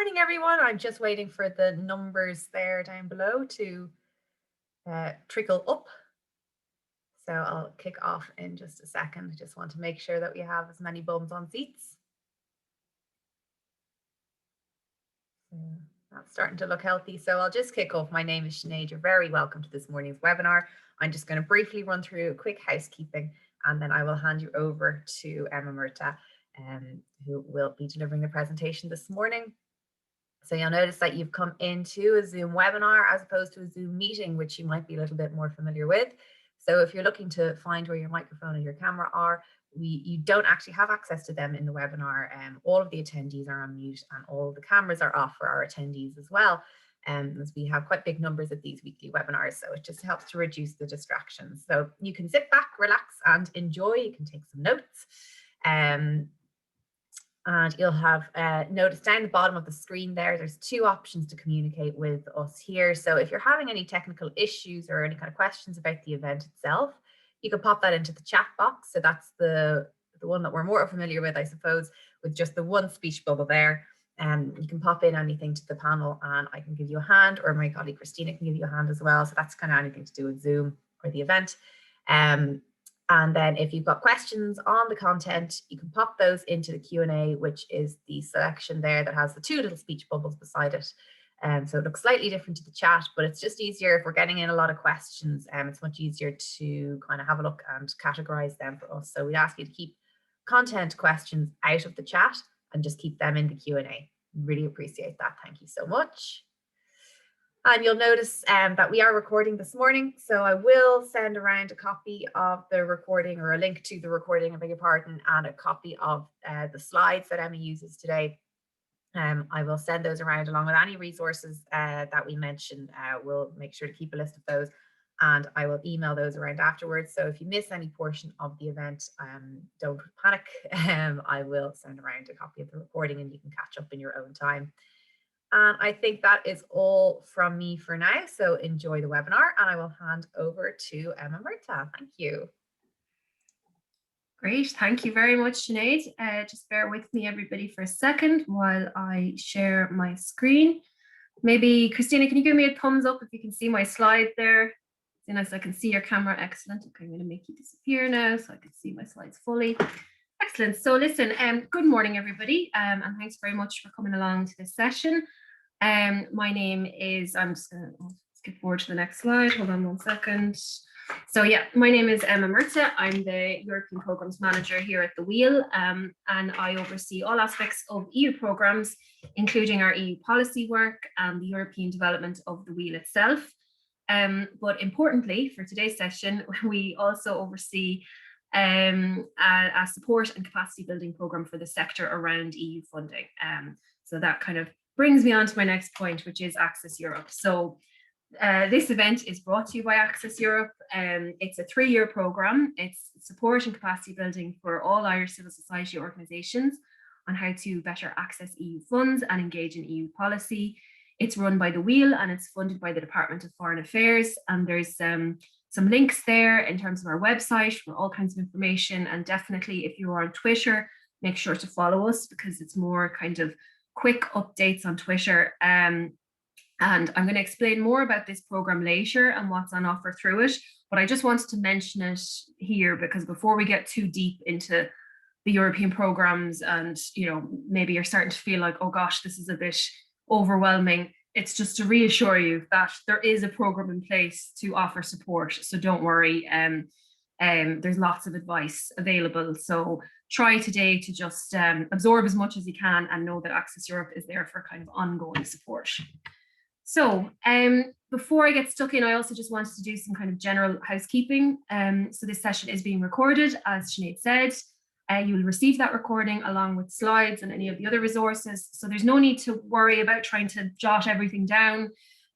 Morning, everyone. I'm just waiting for the numbers there down below to trickle up. So I'll kick off in just a second. I just want to make sure that we have as many bums on seats. So that's starting to look healthy. So I'll just kick off. My name is Sinead. You're very welcome to this morning's webinar. I'm just going to briefly run through a quick housekeeping, and then I will hand you over to Emma Murtagh, who will be delivering the presentation this morning. So you'll notice that you've come into a Zoom webinar as opposed to a Zoom meeting, which you might be a little bit more familiar with. So if you're looking to find where your microphone and your camera are, you don't actually have access to them in the webinar. All of the attendees are on mute and all of the cameras are off for our attendees as well, as we have quite big numbers at these weekly webinars. So it just helps to reduce the distractions. So you can sit back, relax and enjoy. You can take some notes. And you'll have noticed down the bottom of the screen there's two options to communicate with us here. So if you're having any technical issues or any kind of questions about the event itself, you can pop that into the chat box. So that's the one that we're more familiar with, I suppose, with just the one speech bubble there. You can pop in anything to the panel and I can give you a hand, or my colleague Christina can give you a hand as well. So that's kind of anything to do with Zoom or the event. And then if you've got questions on the content, you can pop those into the Q&A, which is the selection there that has the two little speech bubbles beside it. So it looks slightly different to the chat, but it's just easier if we're getting in a lot of questions. It's much easier to kind of have a look and categorize them for us. So we ask you to keep content questions out of the chat and just keep them in the Q&A. Really appreciate that. Thank you so much. And you'll notice that we are recording this morning. So I will send around a copy of the recording, or a link to the recording, I beg your pardon, and a copy of the slides that Emma uses today. I will send those around along with any resources that we mentioned. We'll make sure to keep a list of those, and I will email those around afterwards. So if you miss any portion of the event, don't panic. I will send around a copy of the recording and you can catch up in your own time. And I think that is all from me for now. So enjoy the webinar and I will hand over to Emma Murtagh. Thank you. Great, thank you very much, Sinead. Just bear with me, everybody, for a second while I share my screen. Maybe, Christina, can you give me a thumbs up if you can see my slide there? As I can see your camera, excellent. Okay, I'm going to make you disappear now so I can see my slides fully. Excellent. So listen, good morning, everybody, and thanks very much for coming along to this session. My name is, I'm just going to skip forward to the next slide. Hold on one second. So yeah, my name is Emma Murtagh. I'm the European Programmes Manager here at the Wheel, and I oversee all aspects of EU programmes, including our EU policy work and the European development of the Wheel itself. But importantly, for today's session, we also oversee a support and capacity building programme for the sector around EU funding. So that kind of brings me on to my next point, which is Access Europe. So this event is brought to you by Access Europe. It's a 3-year programme. It's support and capacity building for all Irish civil society organisations on how to better access EU funds and engage in EU policy. It's run by the Wheel and it's funded by the Department of Foreign Affairs. And there's some links there in terms of our website for all kinds of information. And definitely if you're on Twitter, make sure to follow us because it's more kind of quick updates on Twitter. And I'm going to explain more about this program later and what's on offer through it. But I just wanted to mention it here because before we get too deep into the European programs and, you know, maybe you're starting to feel like, oh gosh, this is a bit overwhelming. It's just to reassure you that there is a program in place to offer support. So don't worry. There's lots of advice available. So try today to just absorb as much as you can and know that Access Europe is there for kind of ongoing support. So before I get stuck in, I also just wanted to do some kind of general housekeeping. So this session is being recorded, as Sinead said. You will receive that recording along with slides and any of the other resources. So there's no need to worry about trying to jot everything down.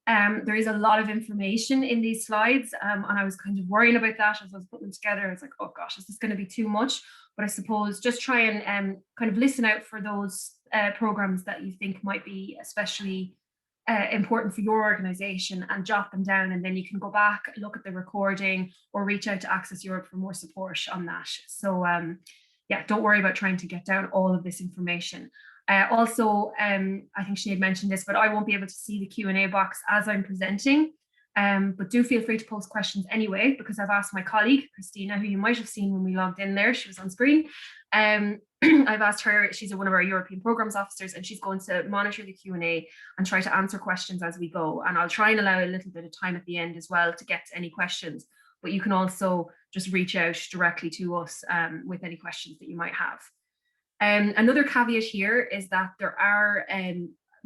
There is a lot of information in these slides, and I was kind of worrying about that as I was putting them together. It's like, oh gosh, is this going to be too much? But I suppose just try and kind of listen out for those programs that you think might be especially important for your organization and jot them down, and then you can go back, look at the recording, or reach out to Access Europe for more support on that. So yeah, don't worry about trying to get down all of this information. Also, I think Sinead mentioned this, but I won't be able to see the Q&A box as I'm presenting. But do feel free to post questions anyway, because I've asked my colleague, Christina, who you might have seen when we logged in there, she was on screen. I've asked her, she's one of our European programs officers, and she's going to monitor the Q&A and try to answer questions as we go. And I'll try and allow a little bit of time at the end as well to get to any questions, but you can also just reach out directly to us with any questions that you might have. Another caveat here is that there are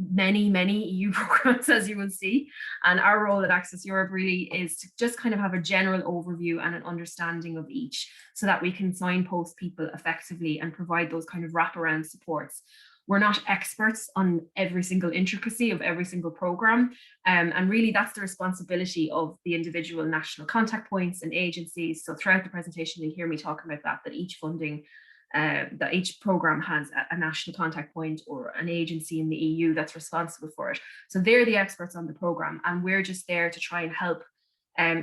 many EU programs, as you will see, and our role at Access Europe really is to just kind of have a general overview and an understanding of each, so that we can signpost people effectively and provide those kind of wraparound supports. We're not experts on every single intricacy of every single program, and really that's the responsibility of the individual national contact points and agencies. So throughout the presentation you'll hear me talking about that each funding that each program has a national contact point or an agency in the EU that's responsible for it. So they're the experts on the program, and we're just there to try and help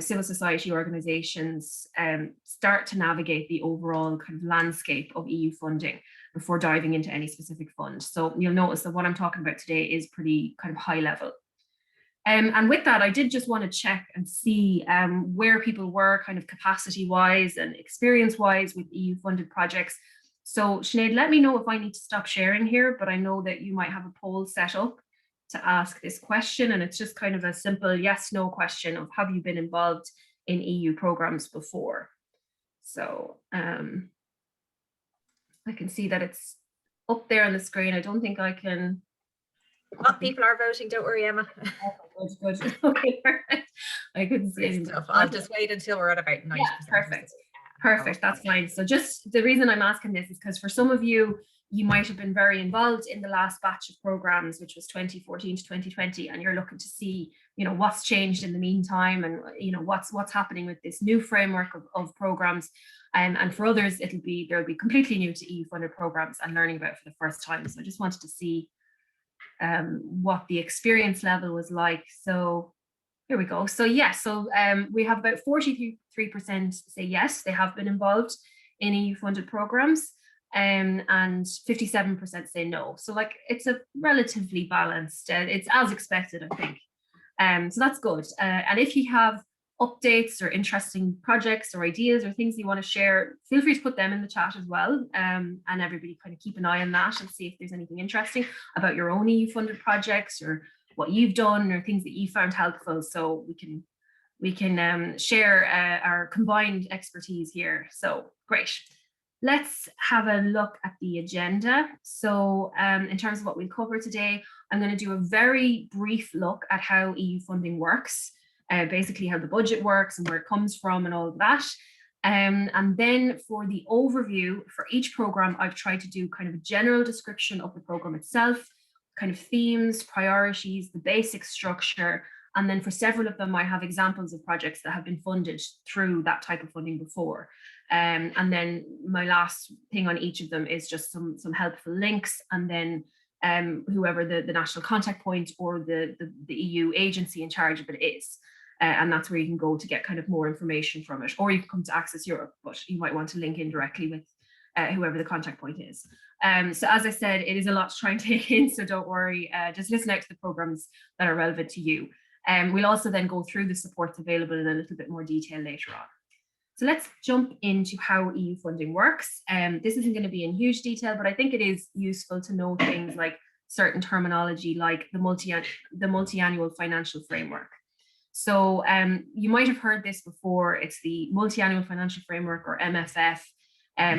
civil society organizations start to navigate the overall kind of landscape of EU funding before diving into any specific fund. So you'll notice that what I'm talking about today is pretty kind of high level. And with that, I did just want to check and see where people were kind of capacity wise and experience wise with EU funded projects. So Sinead, let me know if I need to stop sharing here, but I know that you might have a poll set up to ask this question, and it's just kind of a simple yes, no question of have you been involved in EU programs before? So I can see that it's up there on the screen. I don't think I can. Oh, people are voting, don't worry, Emma. Oh, good. Okay, perfect. I couldn't see anything. I'll just wait until we're at about 90%. Yeah, perfect, that's fine. So just the reason I'm asking this is because for some of you, you might have been very involved in the last batch of programs, which was 2014 to 2020, and you're looking to see, you know, what's changed in the meantime, and you know what's happening with this new framework of programs. And for others, they'll be completely new to EU funded programs and learning about it for the first time. So I just wanted to see what the experience level was like. So here we go. So yes, we have about 43% say yes, they have been involved in EU funded programs, and 57% say no. So like it's a relatively balanced, it's as expected, I think. So that's good. And if you have updates or interesting projects or ideas or things you want to share, feel free to put them in the chat as well. And everybody kind of keep an eye on that and see if there's anything interesting about your own EU funded projects or what you've done or things that you found helpful, so we can share our combined expertise here. So great. Let's have a look at the agenda. So in terms of what we'll cover today, I'm going to do a very brief look at how EU funding works, basically how the budget works and where it comes from and all of that. And then for the overview for each program, I've tried to do kind of a general description of the program itself, kind of themes, priorities, the basic structure. And then for several of them, I have examples of projects that have been funded through that type of funding before. And then my last thing on each of them is just some helpful links, and then whoever the national contact point or the EU agency in charge of it is. And that's where you can go to get kind of more information from it, or you can come to Access Europe, but you might want to link in directly with whoever the contact point is. So as I said, it is a lot to try and take in, so don't worry, just listen out to the programs that are relevant to you. We'll also then go through the supports available in a little bit more detail later on. So let's jump into how EU funding works. This isn't going to be in huge detail, but I think it is useful to know things like certain terminology, like the multi-annual financial framework. So you might have heard this before. It's the multi-annual financial framework, or MFF.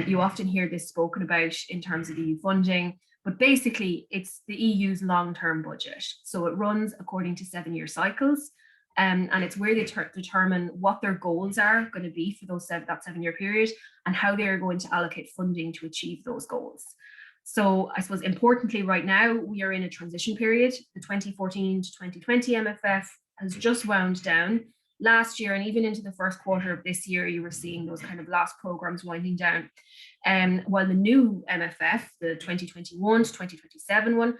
You often hear this spoken about in terms of EU funding, but basically it's the EU's long-term budget. So it runs according to 7-year cycles, and it's where they determine what their goals are going to be for that 7-year period and how they're going to allocate funding to achieve those goals. So I suppose importantly right now, we are in a transition period. The 2014 to 2020 MFF has just wound down. Last year and even into the first quarter of this year, you were seeing those kind of last programs winding down. While the new MFF, the 2021 to 2027 one,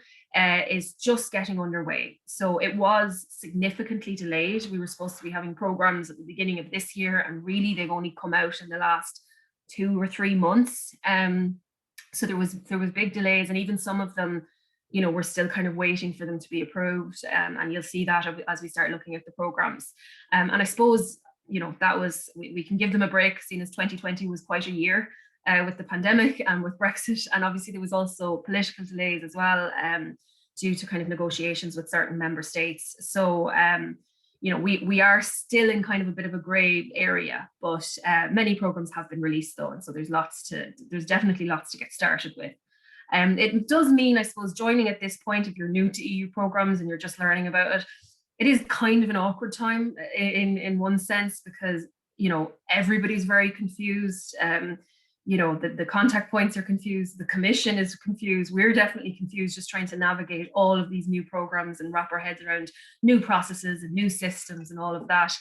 is just getting underway. So it was significantly delayed. We were supposed to be having programs at the beginning of this year, and really they've only come out in the last 2 or 3 months. So there was big delays, and even some of them we're still kind of waiting for them to be approved. And you'll see that as we start looking at the programs. And I suppose, that was, we can give them a break, seeing as 2020 was quite a year with the pandemic and with Brexit. And obviously there was also political delays as well, due to kind of negotiations with certain member states. So, we are still in kind of a bit of a gray area, but many programs have been released though. And so there's definitely lots to get started with. It does mean, I suppose, joining at this point, if you're new to EU programs and you're just learning about it, it is kind of an awkward time in one sense, because, everybody's very confused. The contact points are confused. The commission is confused. We're definitely confused, just trying to navigate all of these new programs and wrap our heads around new processes and new systems and all of that.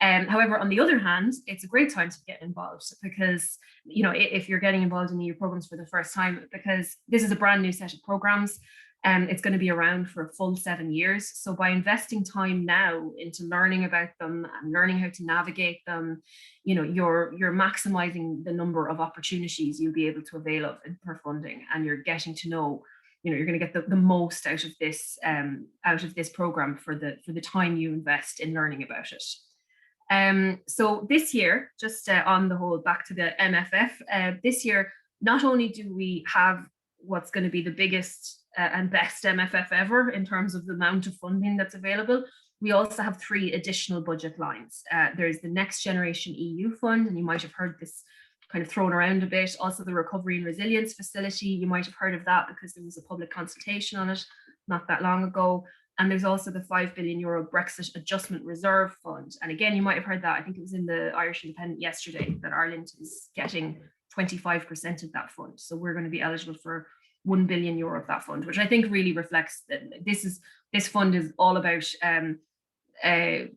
However, on the other hand, it's a great time to get involved, because, if you're getting involved in EU programs for the first time, because this is a brand new set of programs, and it's going to be around for a full 7 years. So by investing time now into learning about them and learning how to navigate them, you're maximizing the number of opportunities you'll be able to avail of for funding, and you're getting to know, you're going to get the most out of this program for the time you invest in learning about it. So this year, just on the whole, back to the MFF, this year, not only do we have what's going to be the biggest and best MFF ever in terms of the amount of funding that's available, we also have 3 additional budget lines. There's the Next Generation EU Fund, and you might have heard this kind of thrown around a bit. Also the Recovery and Resilience Facility, you might have heard of that because there was a public consultation on it not that long ago. And there's also the €5 billion Brexit Adjustment Reserve Fund. And again, you might have heard that, I think it was in the Irish Independent yesterday, that Ireland is getting 25% of that fund. So we're going to be eligible for €1 billion of that fund, which I think really reflects that this fund is all about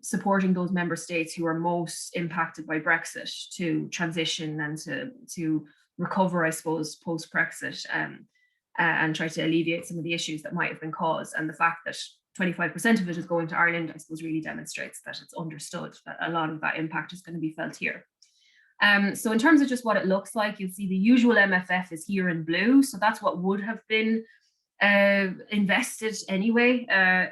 supporting those member states who are most impacted by Brexit to transition and to recover, I suppose, post-Brexit, and try to alleviate some of the issues that might have been caused. And the fact that 25% of it is going to Ireland, I suppose, really demonstrates that it's understood that a lot of that impact is going to be felt here. So in terms of just what it looks like, you'll see the usual MFF is here in blue. So that's what would have been invested anyway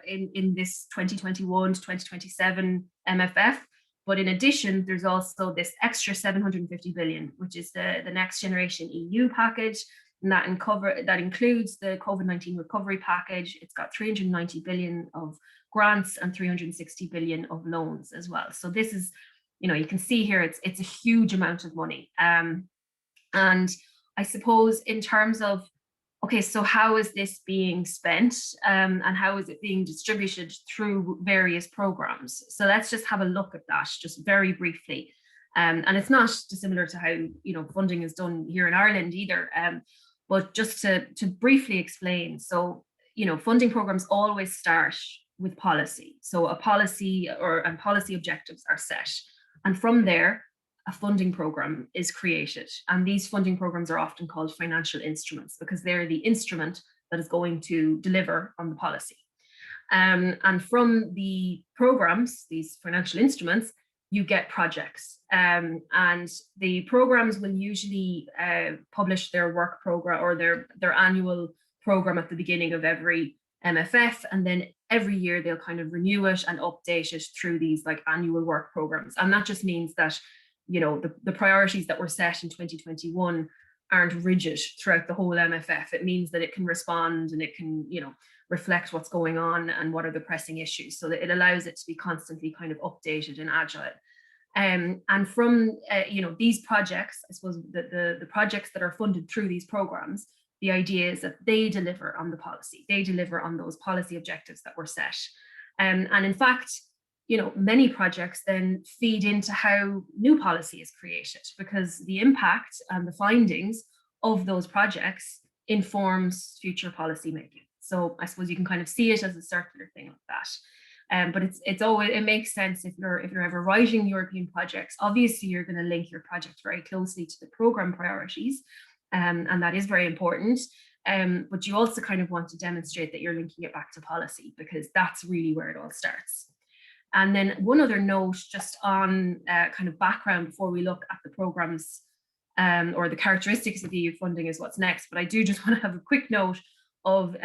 in this 2021 to 2027 MFF. But in addition, there's also this extra 750 billion, which is the Next Generation EU package. And that includes the COVID-19 recovery package. It's got 390 billion of grants and 360 billion of loans as well. So this is, you can see here, it's a huge amount of money. And I suppose in terms of, okay, so how is this being spent, and how is it being distributed through various programs? So let's just have a look at that just very briefly. And it's not dissimilar to how, funding is done here in Ireland either. But just to briefly explain, so, funding programs always start with policy. So a policy and policy objectives are set. And from there, a funding program is created. And these funding programs are often called financial instruments because they're the instrument that is going to deliver on the policy. And from the programs, these financial instruments, you get projects. And the programs will usually publish their work program or their annual program at the beginning of every MFF, and then every year they'll kind of renew it and update it through these like annual work programs. And that just means that, the priorities that were set in 2021 aren't rigid throughout the whole MFF. It means that it can respond and it can, reflect what's going on and what are the pressing issues, so that it allows it to be constantly kind of updated and agile. And from these projects, I suppose the projects that are funded through these programs, the idea is that they deliver on the policy, they deliver on those policy objectives that were set. And in fact, many projects then feed into how new policy is created, because the impact and the findings of those projects informs future policy making. So I suppose you can kind of see it as a circular thing like that. But it makes sense if you're ever writing European projects. Obviously, you're going to link your project very closely to the program priorities, and that is very important. But you also kind of want to demonstrate that you're linking it back to policy, because that's really where it all starts. And then one other note just on kind of background before we look at the programs or the characteristics of EU funding is what's next. But I do just want to have a quick note of,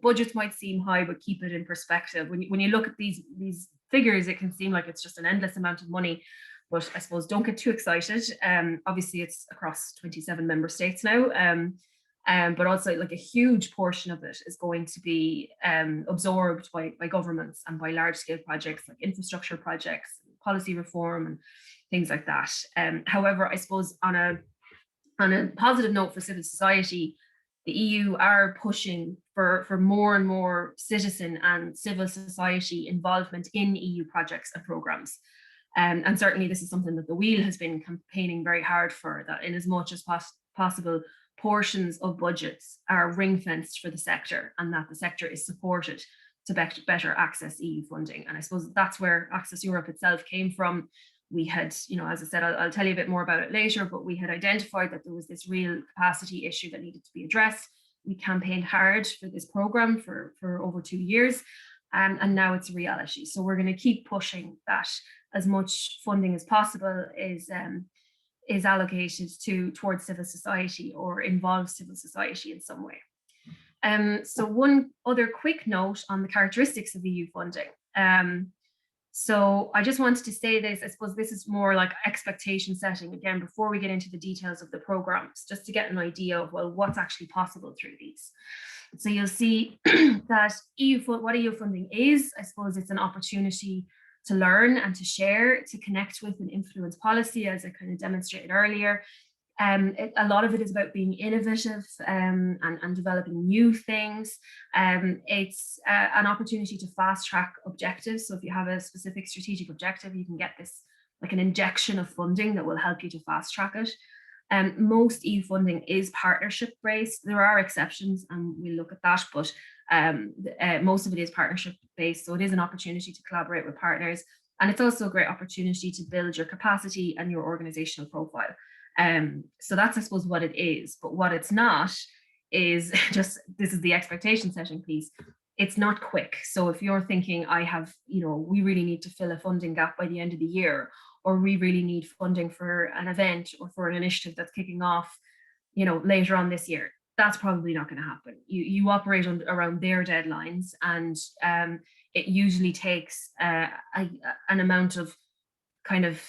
budgets might seem high, but keep it in perspective. When you look at these figures, it can seem like it's just an endless amount of money, but I suppose don't get too excited. Obviously, it's across 27 member states now, but also like a huge portion of it is going to be absorbed by governments and by large scale projects like infrastructure projects, policy reform, and things like that. However, I suppose on a positive note for civil society, the EU are pushing for more and more citizen and civil society involvement in EU projects and programs. And certainly this is something that the Wheel has been campaigning very hard for, that in as much as possible, portions of budgets are ring-fenced for the sector, and that the sector is supported to better access EU funding. And I suppose that's where Access Europe itself came from. We had, as I said, I'll tell you a bit more about it later, but we had identified that there was this real capacity issue that needed to be addressed. We campaigned hard for this program for over 2 years, and now it's a reality. So we're going to keep pushing that as much funding as possible is allocated towards civil society or involves civil society in some way. So one other quick note on the characteristics of EU funding. So I just wanted to say this, I suppose this is more like expectation setting, again, before we get into the details of the programs, just to get an idea of, well, what's actually possible through these. So you'll see that what EU funding is, I suppose it's an opportunity to learn and to share, to connect with and influence policy, as I kind of demonstrated earlier. A lot of it is about being innovative and developing new things. It's an opportunity to fast track objectives. So if you have a specific strategic objective, you can get this like an injection of funding that will help you to fast track it. Most EU funding is partnership based. There are exceptions, and we'll look at that, but most of it is partnership based. So it is an opportunity to collaborate with partners. And it's also a great opportunity to build your capacity and your organizational profile. So that's, I suppose, what it is. But what it's not is just, this is the expectation setting piece. It's not quick. So if you're thinking, we really need to fill a funding gap by the end of the year, or we really need funding for an event or for an initiative that's kicking off, later on this year, that's probably not going to happen. You operate around their deadlines, and it usually takes an amount of kind of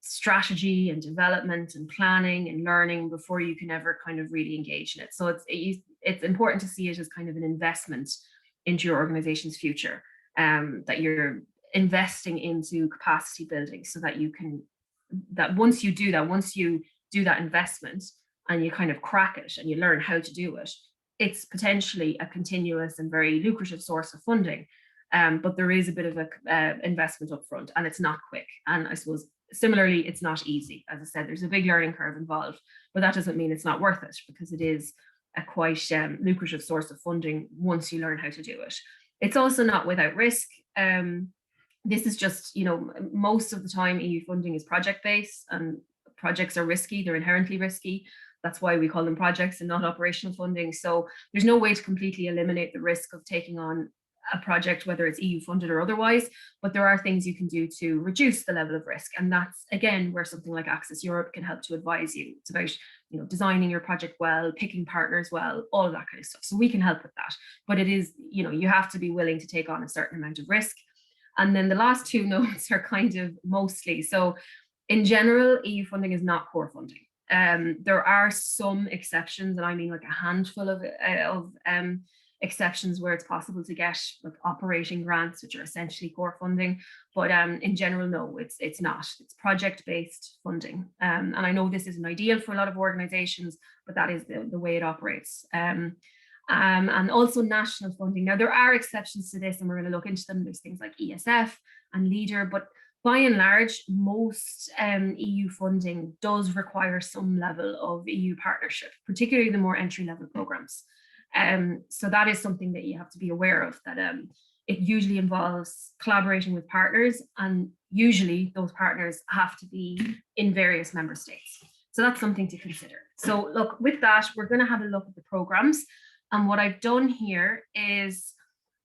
strategy and development and planning and learning before you can ever kind of really engage in it. So it's important to see it as kind of an investment into your organization's future, that you're investing into capacity building, so that once you do that investment and you kind of crack it and you learn how to do it, it's potentially a continuous and very lucrative source of funding. But there is a bit of a investment up front, and it's not quick. And I suppose similarly, it's not easy. As I said, there's a big learning curve involved, but that doesn't mean it's not worth it, because it is a quite lucrative source of funding once you learn how to do it. It's also not without risk. This is just, most of the time EU funding is project-based, and projects are risky. They're inherently risky. That's why we call them projects and not operational funding. So there's no way to completely eliminate the risk of taking on a project, whether it's EU funded or otherwise, but there are things you can do to reduce the level of risk. And that's, again, where something like Access Europe can help to advise you. It's about, designing your project well, picking partners well, all of that kind of stuff. So we can help with that. But it is, you have to be willing to take on a certain amount of risk. And then the last two notes are kind of mostly. So in general, EU funding is not core funding. There are some exceptions, and I mean like a handful of exceptions where it's possible to get like operating grants, which are essentially core funding. But in general, no, it's not. It's project-based funding. And I know this isn't ideal for a lot of organizations, but that is the way it operates. And also national funding. Now, there are exceptions to this, and we're going to look into them. There's things like ESF and LEADER, but by and large, most EU funding does require some level of EU partnership, particularly the more entry-level programs. So that is something that you have to be aware of, that it usually involves collaborating with partners, and usually those partners have to be in various member states. So that's something to consider. So look, with that, we're going to have a look at the programs. And what I've done here is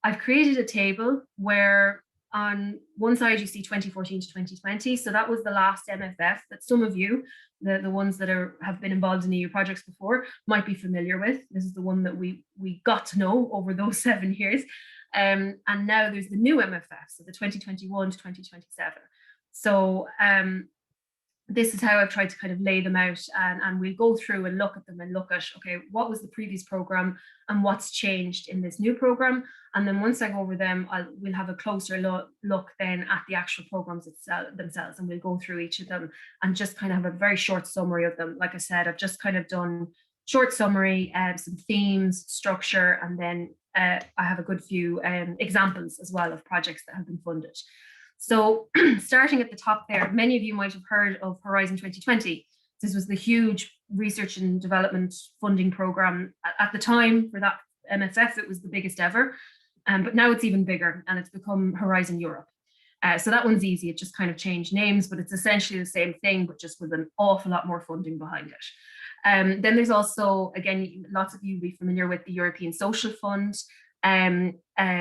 I've created a table where on one side, you see 2014 to 2020. So that was the last MFF that some of you, the ones that have been involved in EU projects before, might be familiar with. This is the one that we got to know over those 7 years. And now there's the new MFF, so the 2021 to 2027. So this is how I've tried to kind of lay them out, and we'll go through and look at them and look at, okay, what was the previous program and what's changed in this new program. And then once I go over them, we'll have a closer look then at the actual programs themselves, and we'll go through each of them and just kind of have a very short summary of them. Like I said, I've just kind of done short summary, some themes, structure, and then I have a good few examples as well of projects that have been funded. So starting at the top there, many of you might have heard of Horizon 2020. This was the huge research and development funding program. At the time for that MFF, it was the biggest ever, but now it's even bigger, and it's become Horizon Europe. So that one's easy. It just kind of changed names, but it's essentially the same thing, but just with an awful lot more funding behind it. Then there's also, again, lots of you will be familiar with the European Social Fund.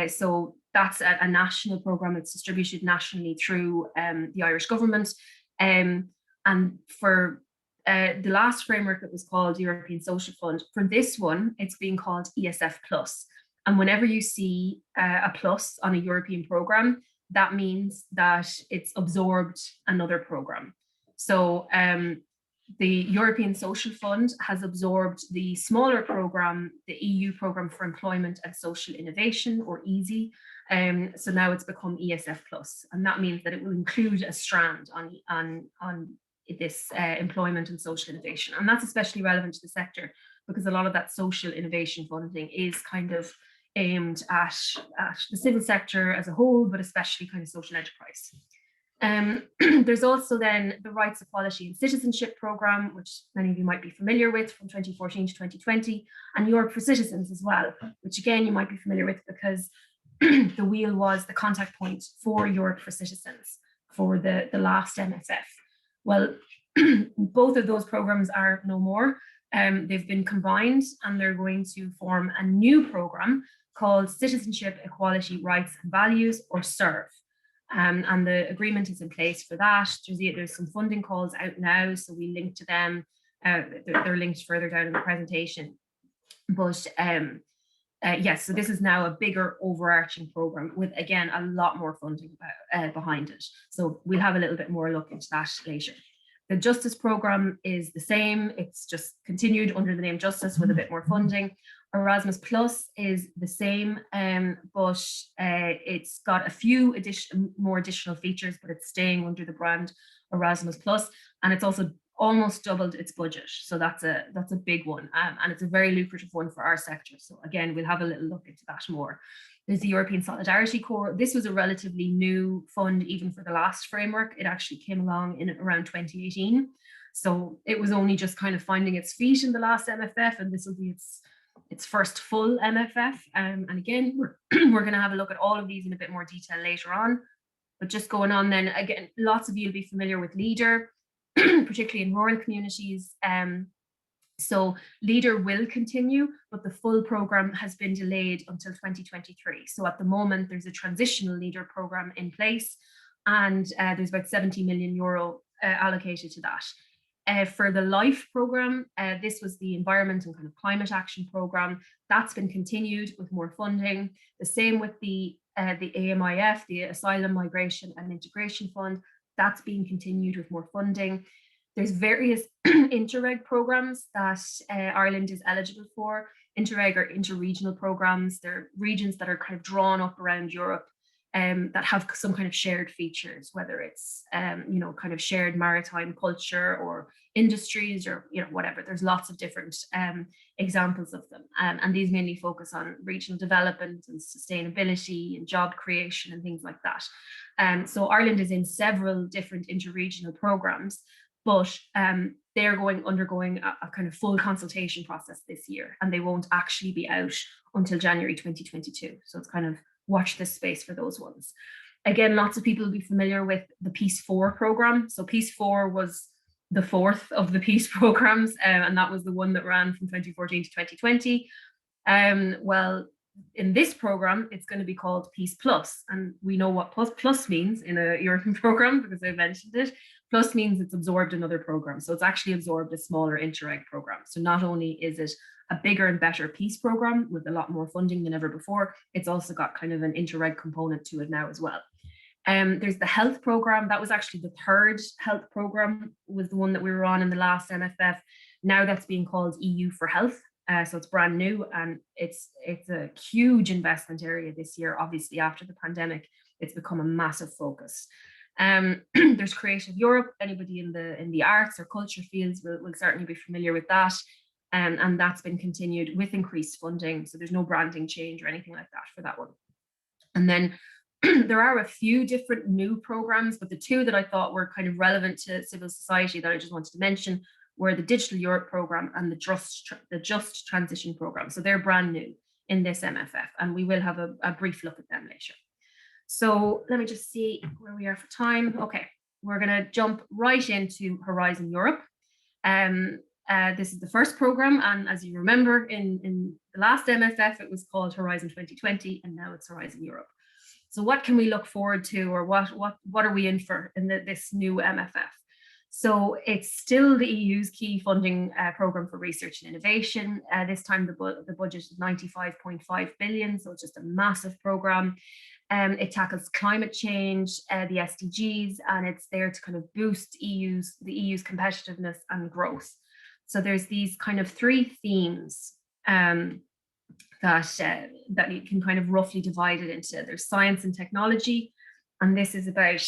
So that's a national program. It's distributed nationally through the Irish government. And for the last framework, it was called European Social Fund. For this one, it's being called ESF Plus. And whenever you see a plus on a European program, that means that it's absorbed another program. So the European Social Fund has absorbed the smaller program, the EU Programme for Employment and Social Innovation, or EASY. So now it's become ESF Plus, and that means that it will include a strand on this employment and social innovation. And that's especially relevant to the sector because a lot of that social innovation funding is kind of aimed at the civil sector as a whole, but especially kind of social enterprise. There's also then the Rights, Equality and Citizenship Programme, which many of you might be familiar with from 2014 to 2020, and Europe for Citizens as well, which again you might be familiar with because the wheel was the contact point for Europe for Citizens for the last MFF. Well, both of those programs are no more. They've been combined, and they're going to form a new program called Citizenship, Equality, Rights and Values, or SERVE. And the agreement is in place for that. There's some funding calls out now, so we link to them. They're linked further down in the presentation. But yes, so this is now a bigger overarching program with, again, a lot more funding behind it. So we'll have a little bit more look into that later. The Justice Programme is the same. It's just continued under the name Justice with a bit more funding. Erasmus Plus is the same, but it's got a few more additional features, but it's staying under the brand Erasmus Plus, and it's also almost doubled its budget. So that's a big one, and it's a very lucrative one for our sector. So again, we'll have a little look into that more. There's the European Solidarity Corps. This was a relatively new fund, even for the last framework. It actually came along in around 2018. So it was only just kind of finding its feet in the last MFF, and this will be its first full MFF. And again, we're going to have a look at all of these in a bit more detail later on. But just going on then, again, lots of you will be familiar with LEADER, particularly in rural communities. So LEADER will continue, but the full program has been delayed until 2023. So at the moment, there's a transitional LEADER program in place, and there's about 70 million euro allocated to that. For the LIFE program, this was the Environment and kind of Climate Action program. That's been continued with more funding. The same with the AMIF, the Asylum, Migration and Integration Fund. That's being continued with more funding. There's various Interreg programs that Ireland is eligible for. Interreg are interregional programs. They're regions that are kind of drawn up around Europe that have some kind of shared features, whether it's kind of shared maritime culture or industries or whatever. There's lots of different examples of them, and these mainly focus on regional development and sustainability and job creation and things like that. So Ireland is in several different interregional programs, but they're undergoing a kind of full consultation process this year, and they won't actually be out until January 2022. So it's kind of watch this space for those ones. Again, lots of people will be familiar with the Peace 4 program. So Peace 4 was the fourth of the peace programs, and that was the one that ran from 2014 to 2020. Well, in this program, it's going to be called Peace Plus. And we know what plus means in a European program because I mentioned it. Plus means it's absorbed another program. So it's actually absorbed a smaller Interreg program. So not only is it a bigger and better peace program with a lot more funding than ever before, it's also got kind of an Interreg component to it now as well. There's the health program. That was actually the third health program, was the one that we were on in the last MFF. Now that's being called EU for Health. So it's brand new, and it's a huge investment area this year. Obviously, after the pandemic, it's become a massive focus. There's Creative Europe. Anybody in the arts or culture fields will certainly be familiar with that. And that's been continued with increased funding. So there's no branding change or anything like that for that one. And then there are a few different new programs, but the two that I thought were kind of relevant to civil society that I just wanted to mention were the Digital Europe program and the Just Transition program. So they're brand new in this MFF, and we will have a brief look at them later. So let me just see where we are for time. Okay, we're going to jump right into Horizon Europe. This is the first program, and as you remember, in the last MFF, it was called Horizon 2020, and now it's Horizon Europe. So what can we look forward to, or what are we in for in this new MFF? So it's still the EU's key funding program for research and innovation. This time the budget is 95.5 billion, so it's just a massive program. It tackles climate change, the SDGs, and it's there to kind of boost the EU's competitiveness and growth. So there's these kind of three themes that you can kind of roughly divide it into. There's science and technology, and this is about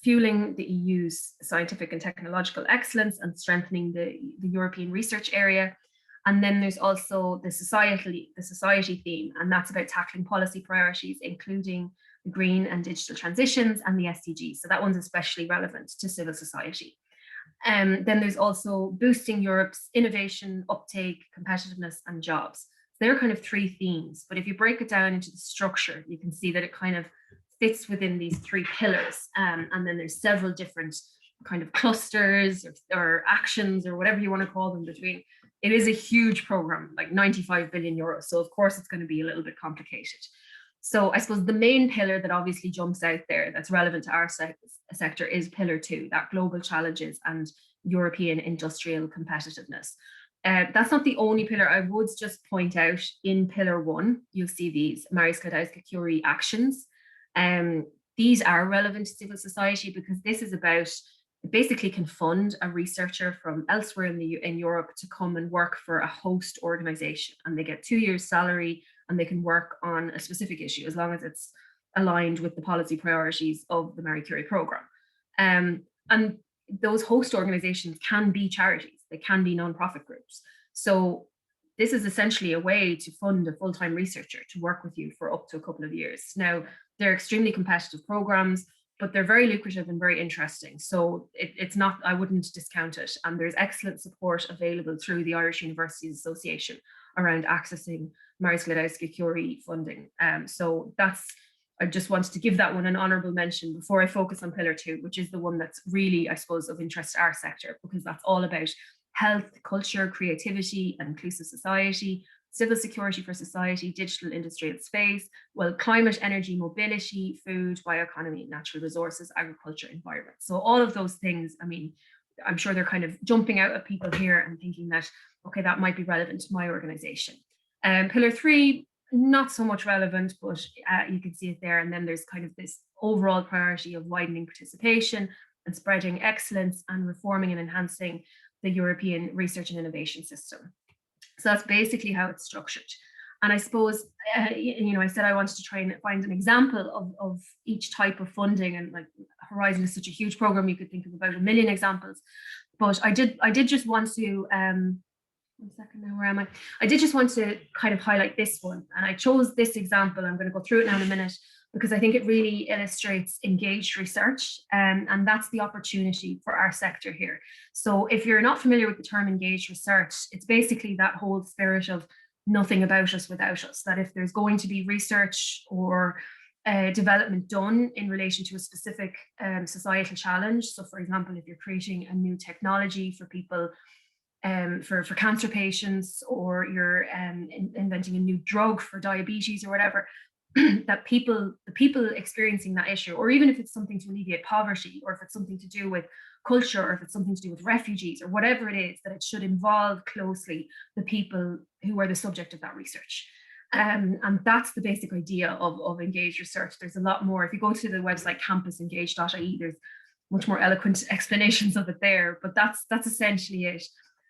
fueling the EU's scientific and technological excellence and strengthening the European research area. And then there's also the society theme, and that's about tackling policy priorities, including the green and digital transitions and the SDGs. So that one's especially relevant to civil society. Then there's also boosting Europe's innovation, uptake, competitiveness, and jobs. They're kind of three themes, but if you break it down into the structure, you can see that it kind of fits within these three pillars. And then there's several different kind of clusters or actions or whatever you want to call them between. It is a huge program, like 95 billion euros. So of course it's going to be a little bit complicated. So I suppose the main pillar that obviously jumps out there that's relevant to our sector is pillar 2, that global challenges and European industrial competitiveness. That's not the only pillar. I would just point out in pillar 1, you'll see these Marie Sklodowska-Curie actions. These are relevant to civil society because this is about, it basically can fund a researcher from elsewhere in Europe to come and work for a host organization, and they get 2 years salary and they can work on a specific issue as long as it's aligned with the policy priorities of the Marie Curie program. And those host organizations can be charities, they can be nonprofit groups. So this is essentially a way to fund a full-time researcher to work with you for up to a couple of years. Now, they're extremely competitive programs, but they're very lucrative and very interesting. So it's not, I wouldn't discount it. And there's excellent support available through the Irish Universities Association around accessing Marie Sklodowska-Curie funding. So I just wanted to give that one an honourable mention before I focus on pillar 2, which is the one that's really, I suppose, of interest to our sector, because that's all about health, culture, creativity, and inclusive society, civil security for society, digital industry and space, well, climate, energy, mobility, food, bioeconomy, natural resources, agriculture, environment. So all of those things, I mean, I'm sure they're kind of jumping out at people here and thinking that, okay, that might be relevant to my organization. Pillar 3, not so much relevant, but you can see it there. And then there's kind of this overall priority of widening participation and spreading excellence and reforming and enhancing the European research and innovation system. So that's basically how it's structured. And I suppose, I said I wanted to try and find an example of each type of funding, and like Horizon is such a huge program, you could think of about 1 million examples. But I did just want to, one second now, where am I? I did just want to kind of highlight this one. And I chose this example, I'm going to go through it now in a minute, because I think it really illustrates engaged research, and that's the opportunity for our sector here. So if you're not familiar with the term engaged research, it's basically that whole spirit of nothing about us without us, that if there's going to be research or development done in relation to a specific societal challenge, so for example, if you're creating a new technology for people for cancer patients, or you're inventing a new drug for diabetes or whatever, that the people experiencing that issue, or even if it's something to alleviate poverty, or if it's something to do with culture, or if it's something to do with refugees, or whatever it is, that it should involve closely the people who are the subject of that research. And that's the basic idea of engaged research. There's a lot more. If you go to the website campusengage.ie, there's much more eloquent explanations of it there, but that's essentially it.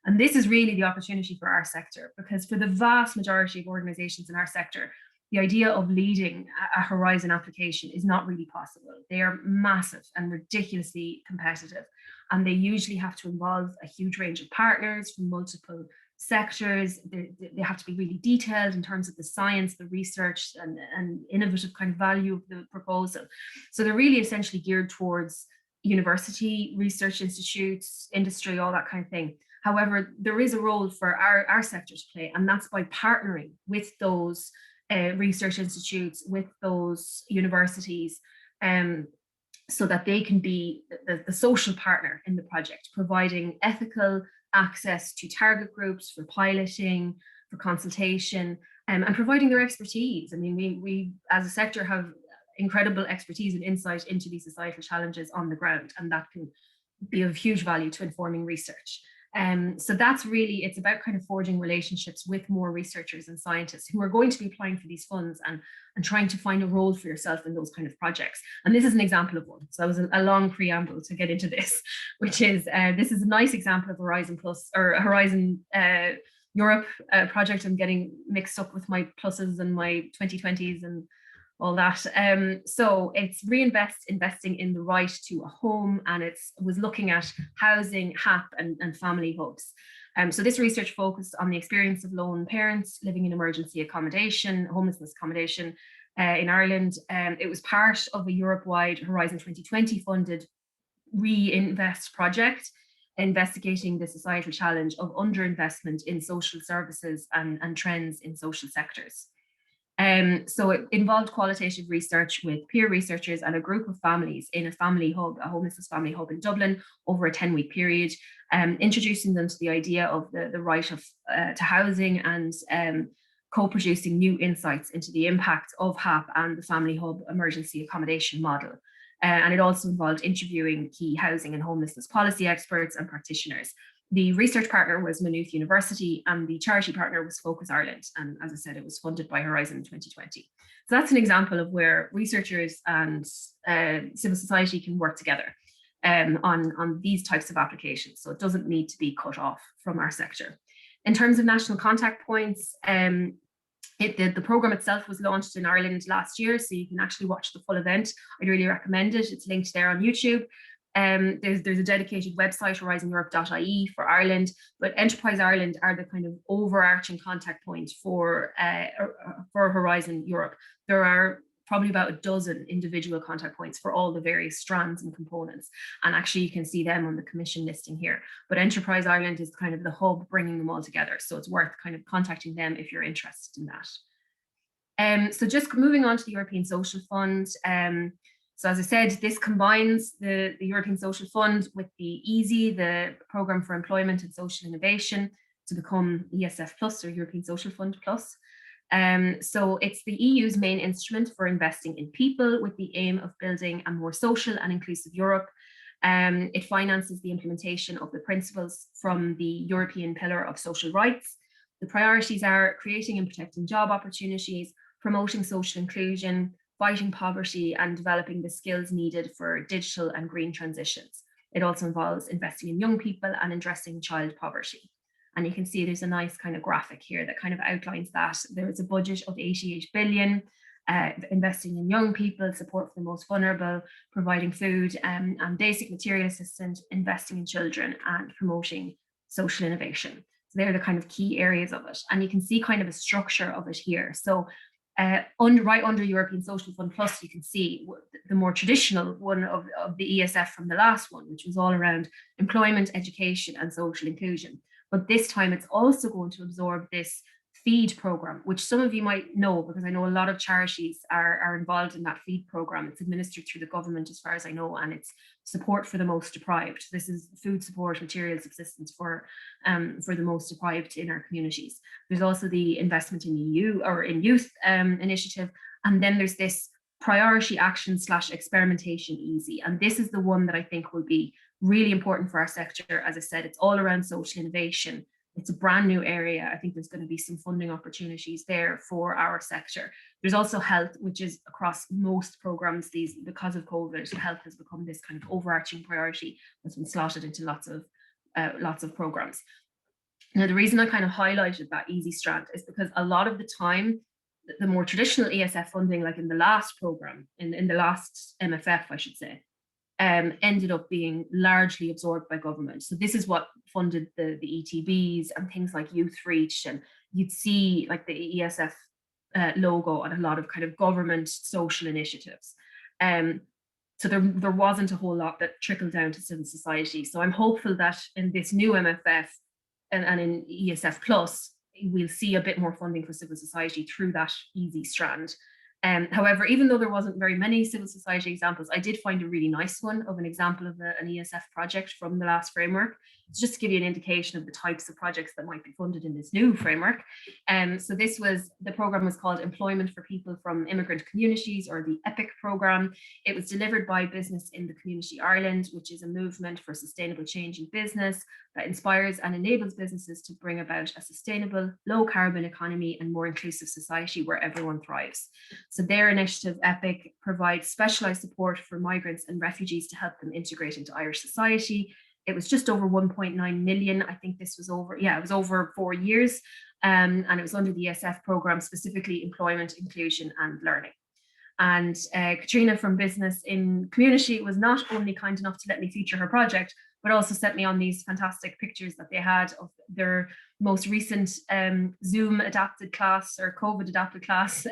And this is really the opportunity for our sector, because for the vast majority of organizations in our sector, the idea of leading a Horizon application is not really possible. They are massive and ridiculously competitive, and they usually have to involve a huge range of partners from multiple sectors. They have to be really detailed in terms of the science, the research, and innovative kind of value of the proposal. So they're really essentially geared towards university, research institutes, industry, all that kind of thing. However, there is a role for our sector to play, and that's by partnering with those research institutes, with those universities, so that they can be the social partner in the project, providing ethical access to target groups for piloting, for consultation, and providing their expertise. I mean, we as a sector have incredible expertise and insight into these societal challenges on the ground, and that can be of huge value to informing research. So that's really, it's about kind of forging relationships with more researchers and scientists who are going to be applying for these funds, and trying to find a role for yourself in those kind of projects. And this is an example of one. So that was a long preamble to get into this, which is, this is a nice example of Horizon Plus, or Horizon Europe project. I'm getting mixed up with my pluses and my 2020s and all that. So it's investing in the right to a home, and it was looking at housing, HAP, and family hubs. So this research focused on the experience of lone parents living in emergency accommodation, homelessness accommodation in Ireland. It was part of a Europe-wide Horizon 2020 funded Reinvest project, investigating the societal challenge of underinvestment in social services and trends in social sectors. So it involved qualitative research with peer researchers and a group of families in a family hub, a homelessness family hub in Dublin, over a 10-week period, introducing them to the idea of the right of to housing, and co-producing new insights into the impact of HAP and the family hub emergency accommodation model. And it also involved interviewing key housing and homelessness policy experts and practitioners. The research partner was Maynooth University, and the charity partner was Focus Ireland. And as I said, it was funded by Horizon 2020. So that's an example of where researchers and civil society can work together on these types of applications. So it doesn't need to be cut off from our sector. In terms of national contact points, the program itself was launched in Ireland last year, so you can actually watch the full event. I'd really recommend it. It's linked there on YouTube. There's a dedicated website, horizoneurope.ie, for Ireland, but Enterprise Ireland are the kind of overarching contact point for Horizon Europe. There are probably about a dozen individual contact points for all the various strands and components, and actually you can see them on the commission listing here. But Enterprise Ireland is kind of the hub bringing them all together, so it's worth kind of contacting them if you're interested in that. So just moving on to the European Social Fund. So as I said, this combines the European Social Fund with the EASY, the Programme for Employment and Social Innovation, to become ESF Plus, or European Social Fund Plus. So it's the EU's main instrument for investing in people, with the aim of building a more social and inclusive Europe. It finances the implementation of the principles from the European Pillar of Social Rights. The priorities are creating and protecting job opportunities, promoting social inclusion, fighting poverty, and developing the skills needed for digital and green transitions. It also involves investing in young people and addressing child poverty. And you can see there's a nice kind of graphic here that kind of outlines that. There is a budget of 88 billion, investing in young people, support for the most vulnerable, providing food and basic material assistance, investing in children, and promoting social innovation. So they're the kind of key areas of it. And you can see kind of a structure of it here. So right under European Social Fund Plus, you can see the more traditional one of the ESF from the last one, which was all around employment, education, and social inclusion. But this time it's also going to absorb this feed program, which some of you might know because I know a lot of charities are involved in that feed program. It's administered through the government as far as I know, and it's support for the most deprived. This is food support, materials assistance for the most deprived in our communities. There's also the investment in youth initiative, and then there's this priority action / experimentation easy. And this is the one that I think will be really important for our sector. As I said, it's all around social innovation. It's a brand new area. I think there's going to be some funding opportunities there for our sector. There's also health, which is across most programs. Because of COVID, health has become this kind of overarching priority that's been slotted into lots of programs. Now, the reason I kind of highlighted that easy strand is because a lot of the time, the more traditional ESF funding, like in the last program, in the last MFF, I should say, ended up being largely absorbed by government. So this is what funded the ETBs and things like Youth Reach, and you'd see like the ESF logo on a lot of kind of government social initiatives. So there wasn't a whole lot that trickled down to civil society. So I'm hopeful that in this new MFF and in ESF Plus, we'll see a bit more funding for civil society through that easy strand. However, even though there wasn't very many civil society examples, I did find a really nice one of an example of an ESF project from the last framework. It's just to give you an indication of the types of projects that might be funded in this new framework. So the program was called Employment for People from Immigrant Communities, or the EPIC program. It was delivered by Business in the Community Ireland, which is a movement for sustainable change in business that inspires and enables businesses to bring about a sustainable, low carbon economy and more inclusive society where everyone thrives. So their initiative, EPIC, provides specialised support for migrants and refugees to help them integrate into Irish society. It was just over 1.9 million. I think this was it was over 4 years. And it was under the ESF programme, specifically employment, inclusion and learning. And Katrina from Business in Community was not only kind enough to let me feature her project, but also sent me on these fantastic pictures that they had of their most recent Zoom adapted class or COVID adapted class.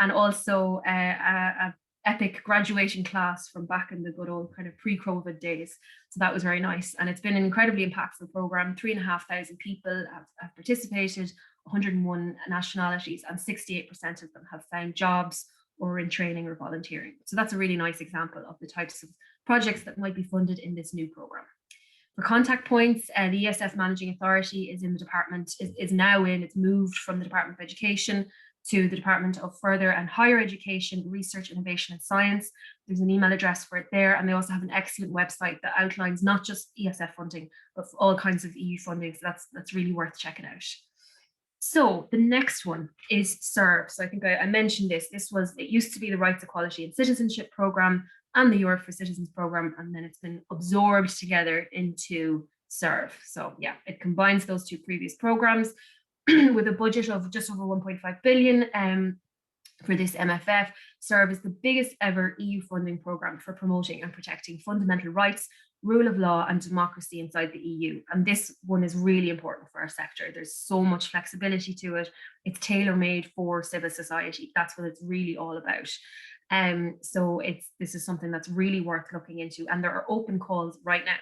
And also a EPIC graduation class from back in the good old kind of pre-COVID days. So that was very nice. And it's been an incredibly impactful program. 3,500 people have participated, 101 nationalities, and 68% of them have found jobs or in training or volunteering. So that's a really nice example of the types of projects that might be funded in this new program. For contact points, the ESF Managing Authority is in the department, it's moved from the Department of Education to the Department of Further and Higher Education, Research, Innovation and Science. There's an email address for it there, and they also have an excellent website that outlines not just ESF funding, but all kinds of EU funding. So that's really worth checking out. So the next one is SERVE. So I think I mentioned this. It used to be the Rights, Equality and Citizenship Programme and the Europe for Citizens Programme, and then it's been absorbed together into SERVE. So yeah, it combines those two previous programmes with a budget of just over 1.5 billion for this MFF. SERVE is the biggest ever EU funding programme for promoting and protecting fundamental rights, rule of law and democracy inside the EU. And this one is really important for our sector. There's so much flexibility to it. It's tailor-made for civil society. That's what it's really all about. So this is something that's really worth looking into. And there are open calls right now.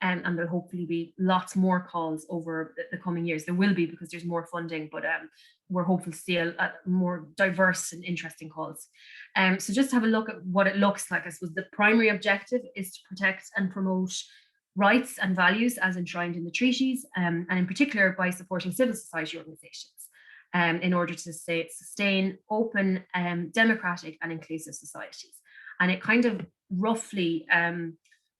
And there'll hopefully be lots more calls over the coming years. There will be, because there's more funding, but we're hopeful to see a more diverse and interesting calls. So just have a look at what it looks like. I suppose the primary objective is to protect and promote rights and values as enshrined in the treaties, and in particular by supporting civil society organisations in order to sustain open, democratic and inclusive societies. And it kind of roughly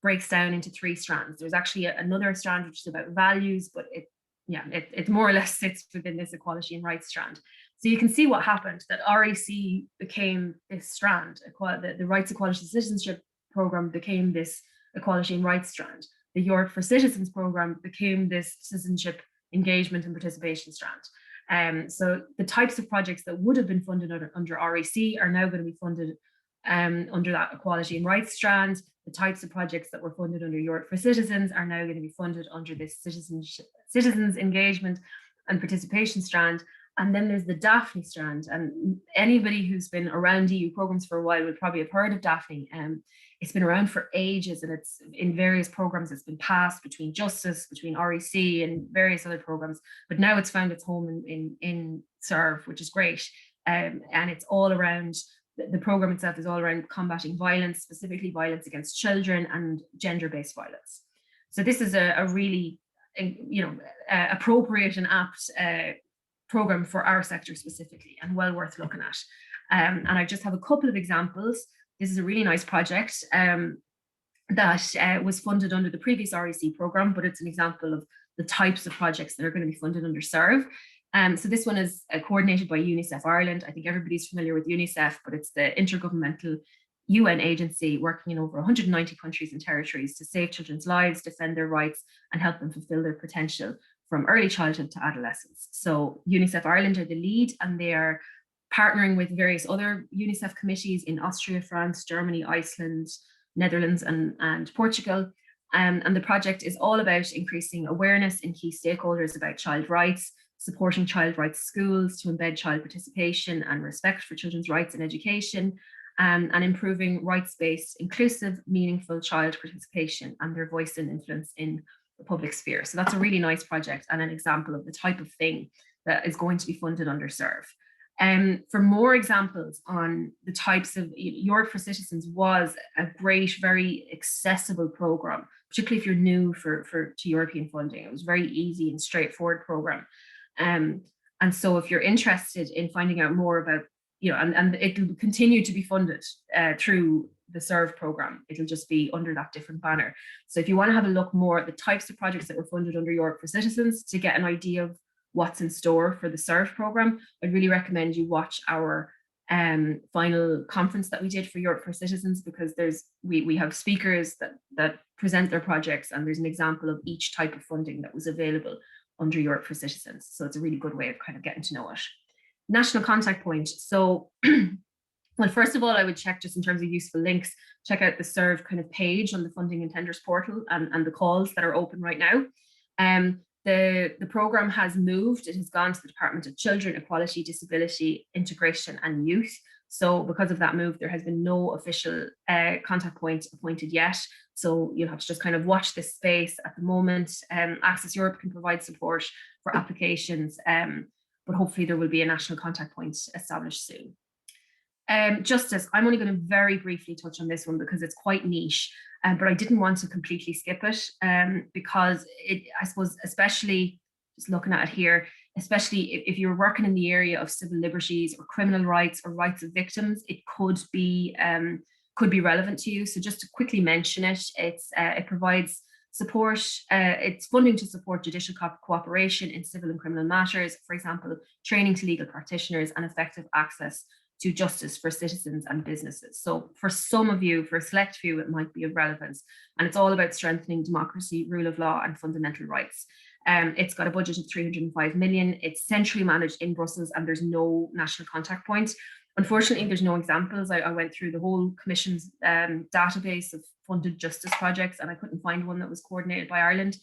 breaks down into 3 strands. There's actually another strand which is about values, but it more or less sits within this equality and rights strand. So you can see what happened, that REC became this strand, the Rights, Equality and Citizenship Programme became this equality and rights strand. The Europe for Citizens Programme became this citizenship engagement and participation strand. So the types of projects that would have been funded under REC are now going to be funded under that equality and rights strand. The types of projects that were funded under Europe for Citizens are now going to be funded under this citizens engagement and participation strand. And then there's the Daphne strand. And anybody who's been around EU programs for a while would probably have heard of Daphne. It's been around for ages, and it's in various programs. It's been passed between Justice, between REC, and various other programs. But now it's found its home in SERV, which is great. And it's all around, the program itself is all around combating violence, specifically violence against children and gender-based violence. So this is a really, appropriate and apt program for our sector specifically, and well worth looking at. And I just have a couple of examples. This is a really nice project that was funded under the previous REC program, but it's an example of the types of projects that are going to be funded under SERV. So this one is coordinated by UNICEF Ireland. I think everybody's familiar with UNICEF, but it's the intergovernmental UN agency working in over 190 countries and territories to save children's lives, defend their rights, and help them fulfill their potential from early childhood to adolescence. So UNICEF Ireland are the lead, and they are partnering with various other UNICEF committees in Austria, France, Germany, Iceland, Netherlands, and Portugal. And the project is all about increasing awareness in key stakeholders about child rights, supporting child rights schools to embed child participation and respect for children's rights in education, and improving rights-based, inclusive, meaningful child participation and their voice and influence in the public sphere. So that's a really nice project and an example of the type of thing that is going to be funded under SERV. For more examples on the types of, Europe for Citizens was a great, very accessible program, particularly if you're new to European funding. It was very easy and straightforward program. And so if you're interested in finding out more about, and it'll continue to be funded through the SERV program, it'll just be under that different banner. So if you want to have a look more at the types of projects that were funded under Europe for Citizens to get an idea of what's in store for the SERV program, I'd really recommend you watch our final conference that we did for Europe for Citizens, because we have speakers that present their projects, and there's an example of each type of funding that was available under Europe for Citizens. So it's a really good way of kind of getting to know it. National contact point. So, well, first of all, I would check, just in terms of useful links, check out the SERV kind of page on the Funding and Tenders portal, and the calls that are open right now. The program has moved. It has gone to the Department of Children, Equality, Disability, Integration and Youth. So because of that move, there has been no official contact point appointed yet. So you'll have to just kind of watch this space at the moment. Access Europe can provide support for applications, but hopefully there will be a national contact point established soon. Justice, I'm only going to very briefly touch on this one because it's quite niche, but I didn't want to completely skip it because I suppose, especially just looking at it here, especially if you're working in the area of civil liberties or criminal rights or rights of victims, it could be relevant to you. So just to quickly mention it, it provides support, it's funding to support judicial cooperation in civil and criminal matters, for example, training to legal practitioners and effective access to justice for citizens and businesses. So for some of you, for a select few, it might be of relevance. And it's all about strengthening democracy, rule of law, and fundamental rights. It's got a budget of 305 million. It's centrally managed in Brussels, and there's no national contact point. Unfortunately, there's no examples. I went through the whole Commission's database of funded justice projects, and I couldn't find one that was coordinated by Ireland.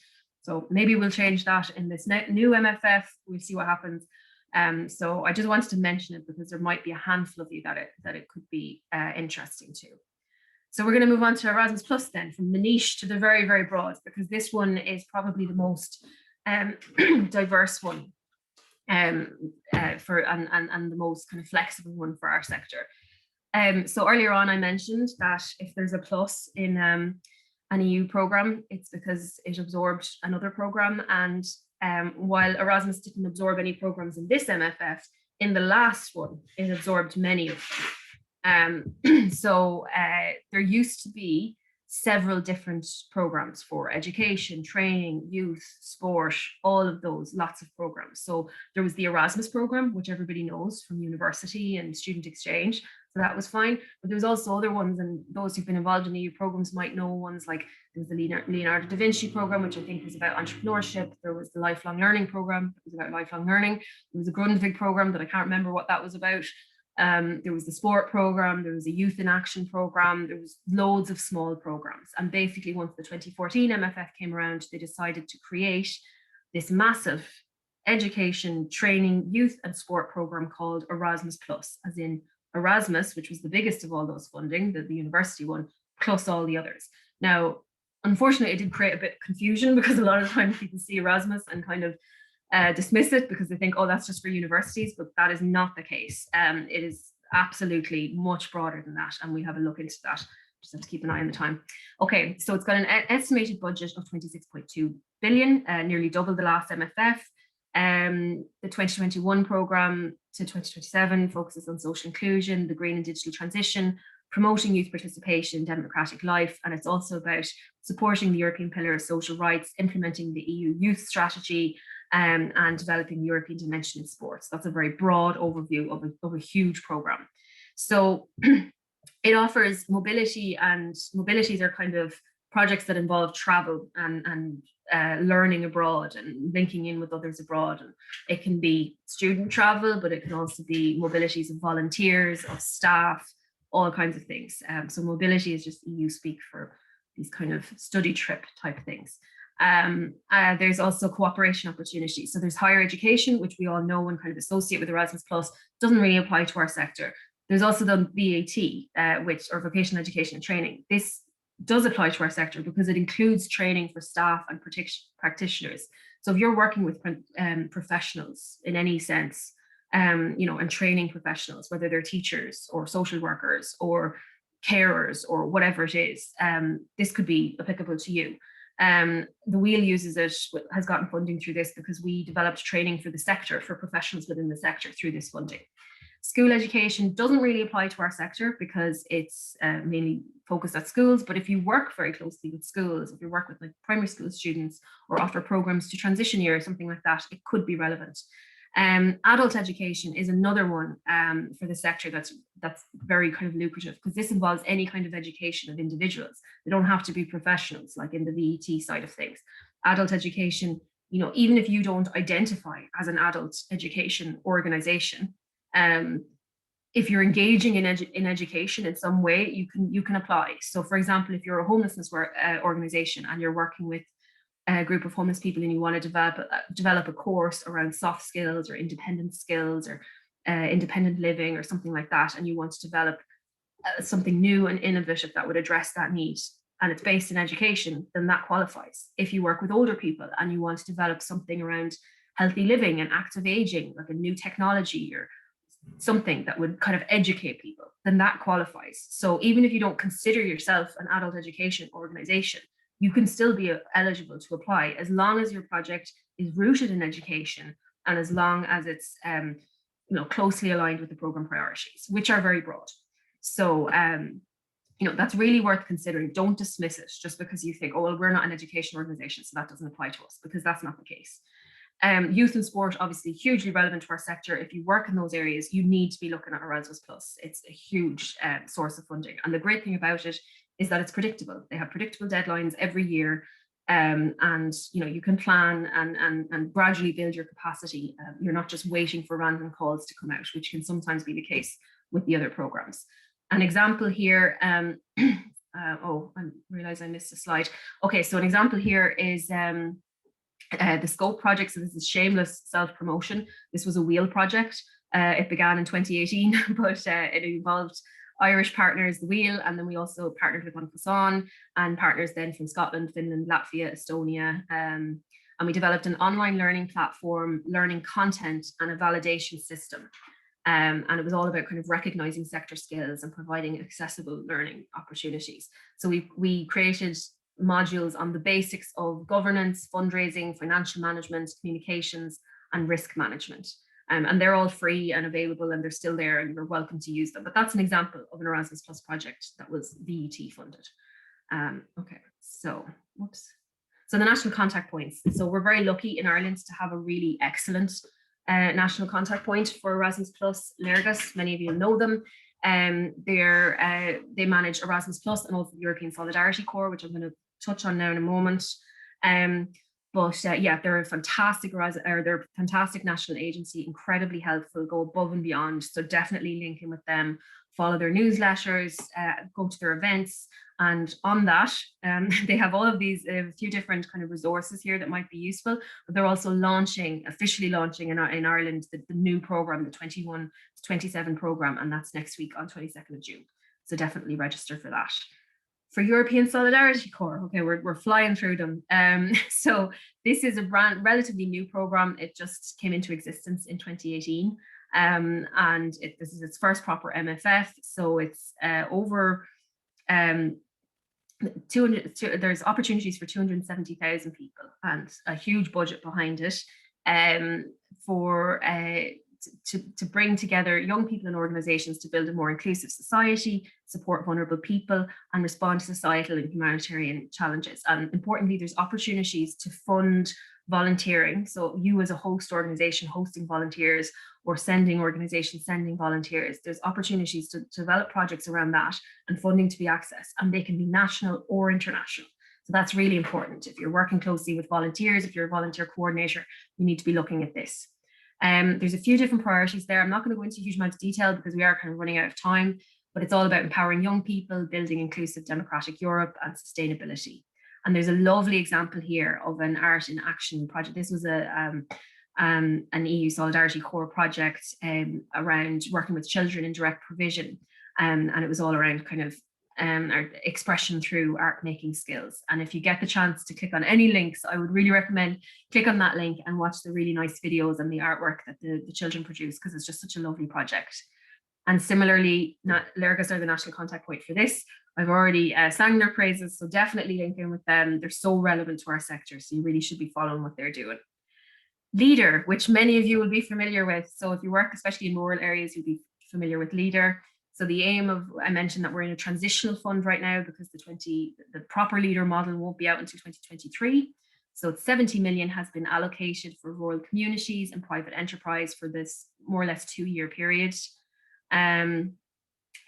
So maybe we'll change that in this new MFF. We'll see what happens. So I just wanted to mention it because there might be a handful of you that it could be interesting to. So we're going to move on to Erasmus Plus then, from the niche to the very, very broad, because this one is probably the most diverse one and the most kind of flexible one for our sector. So earlier on, I mentioned that if there's a plus in an EU program, it's because it absorbed another program. And while Erasmus didn't absorb any programs in this MFF, in the last one, it absorbed many of them. So there used to be several different programs for education, training, youth, sport, all of those, lots of programs. So there was the Erasmus program, which everybody knows from university and student exchange. So that was fine. But there was also other ones, and those who've been involved in EU programs might know ones like there was the Leonardo da Vinci program, which I think was about entrepreneurship. There was the lifelong learning program, that was about lifelong learning. There was a Grundtvig program that I can't remember what that was about. There was the sport program, there was a youth in action program, there was loads of small programs. And basically once the 2014 MFF came around, they decided to create this massive education, training, youth and sport program called Erasmus Plus, as in Erasmus, which was the biggest of all those funding, the university one, plus all the others. Now, unfortunately, it did create a bit of confusion because a lot of times people see Erasmus and kind of dismiss it because they think, oh, that's just for universities, but that is not the case. It is absolutely much broader than that, and we have a look into that. Just have to keep an eye on the time. Okay, so it's got an estimated budget of 26.2 billion, nearly double the last MFF. The 2021 programme to 2027 focuses on social inclusion, the green and digital transition, promoting youth participation in democratic life, and it's also about supporting the European Pillar of Social Rights, implementing the EU Youth Strategy, and developing the European dimension in sports. That's a very broad overview of a huge programme. So it offers mobility, and mobilities are kind of projects that involve travel and learning abroad and linking in with others abroad. And it can be student travel, but it can also be mobilities of volunteers, of staff, all kinds of things. So mobility is just EU speak for these kind of study trip type things. There's also cooperation opportunities. So there's higher education, which we all know and kind of associate with Erasmus Plus, doesn't really apply to our sector. There's also the VAT, or vocational education and training. This does apply to our sector because it includes training for staff and practitioners. So if you're working with professionals in any sense, and training professionals, whether they're teachers or social workers or carers or whatever it is, this could be applicable to you. The Wheel uses it, has gotten funding through this because we developed training for the sector, for professionals within the sector through this funding. School education doesn't really apply to our sector because it's mainly focused at schools, but if you work very closely with schools, if you work with like primary school students or offer programs to transition year or something like that, it could be relevant. Adult education is another one for the sector that's very kind of lucrative, because this involves any kind of education of individuals. They don't have to be professionals like in the VET side of things. Adult education, even if you don't identify as an adult education organization, if you're engaging in education in some way, you can apply. So for example, if you're a homelessness organization and you're working with a group of homeless people and you want to develop a course around soft skills or independent skills or independent living or something like that, and you want to develop something new and innovative that would address that need, and it's based in education, then that qualifies. If you work with older people and you want to develop something around healthy living and active aging, like a new technology or something that would kind of educate people, then that qualifies. So even if you don't consider yourself an adult education organization, you can still be eligible to apply as long as your project is rooted in education and as long as it's closely aligned with the program priorities, which are very broad. So that's really worth considering. Don't dismiss it just because you think, oh, well, we're not an education organization, so that doesn't apply to us, because that's not the case. Youth and sport, obviously hugely relevant to our sector. If you work in those areas, you need to be looking at Erasmus Plus. It's a huge source of funding. And the great thing about it is that it's predictable. They have predictable deadlines every year. And you can plan and gradually build your capacity. You're not just waiting for random calls to come out, which can sometimes be the case with the other programs. An example here, I realize I missed a slide. Okay, so an example here is the Scope project. So this is shameless self-promotion. This was a Wheel project. It began in 2018, but it involved Irish partners, the Wheel, and then we also partnered with One Fasan and partners then from Scotland, Finland, Latvia, Estonia. And we developed an online learning platform, learning content, and a validation system. And it was all about kind of recognizing sector skills and providing accessible learning opportunities. So we created modules on the basics of governance, fundraising, financial management, communications, and risk management. And they're all free and available, and they're still there, and you're welcome to use them. But that's an example of an Erasmus Plus project that was VET funded. Okay, so whoops. So the national contact points. So we're very lucky in Ireland to have a really excellent national contact point for Erasmus Plus, Lergus. Many of you know them. They manage Erasmus Plus and also the European Solidarity Corps, which I'm going to touch on now in a moment. But yeah, they're a fantastic, they're a fantastic national agency, incredibly helpful, go above and beyond. So definitely link in with them, follow their newsletters, go to their events. And on that, they have all of these, a few different kind of resources here that might be useful, but they're also officially launching in Ireland, the new program, the 21 to 27 program, and that's next week on 22nd of June. So definitely register for that. For European Solidarity Corps, okay, we're flying through them. So this is a relatively new program. It just came into existence in 2018. And this is its first proper MFF. So it's over 200, there's opportunities for 270,000 people and a huge budget behind it for to bring together young people and organizations to build a more inclusive society, support vulnerable people, and respond to societal and humanitarian challenges. And importantly, there's opportunities to fund volunteering. So you as a host organization hosting volunteers, or sending organizations sending volunteers, there's opportunities to develop projects around that and funding to be accessed, and they can be national or international. So that's really important. If you're working closely with volunteers, if you're a volunteer coordinator, you need to be looking at this. There's a few different priorities there. I'm not going to go into a huge amount of detail because we are kind of running out of time, but it's all about empowering young people, building inclusive democratic Europe, and sustainability. And there's a lovely example here of an Art in Action project. This was an EU Solidarity Corps project around working with children in direct provision. And it was all around kind of expression through art making skills. And if you get the chance to click on any links, I would really recommend click on that link and watch the really nice videos and the artwork that the children produce, because it's just such a lovely project. And similarly, Lurgas are the national contact point for this. I've already sang their praises, so definitely link in with them. They're so relevant to our sector, so you really should be following what they're doing. Leader, which many of you will be familiar with. So if you work especially in rural areas, you'll be familiar with Leader. So the aim of, I mentioned that we're in a transitional fund right now because the proper Leader model won't be out until 2023. So 70 million has been allocated for rural communities and private enterprise for this more or less 2-year period.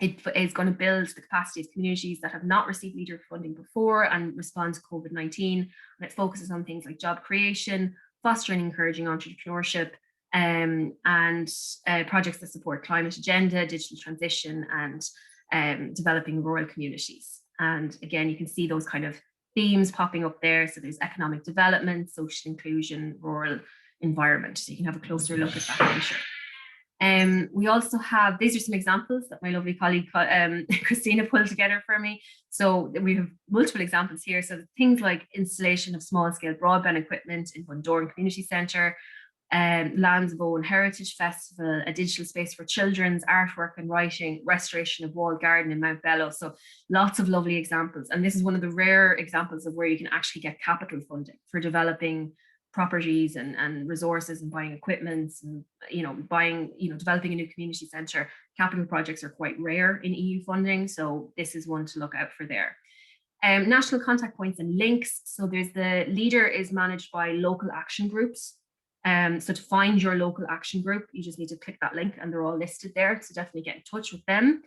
It is going to build the capacity of communities that have not received Leader funding before and respond to COVID-19. And it focuses on things like job creation, fostering and encouraging entrepreneurship, and projects that support climate agenda, digital transition, and developing rural communities. And again, you can see those kind of themes popping up there. So there's economic development, social inclusion, rural environment. So you can have a closer look at that later. We also have, these are some examples that my lovely colleague Christina pulled together for me. So we have multiple examples here. So things like installation of small scale broadband equipment in Bundoran Community Centre, Lands of Owen Heritage Festival, a digital space for children's artwork and writing, restoration of walled garden in Mount Bellow. So lots of lovely examples. And this is one of the rare examples of where you can actually get capital funding for developing properties and resources and buying equipment and developing a new community centre. Capital projects are quite rare in EU funding, so this is one to look out for there. National contact points and links. So there's the Leader is managed by local action groups. So to find your local action group, you just need to click that link and they're all listed there. So definitely get in touch with them.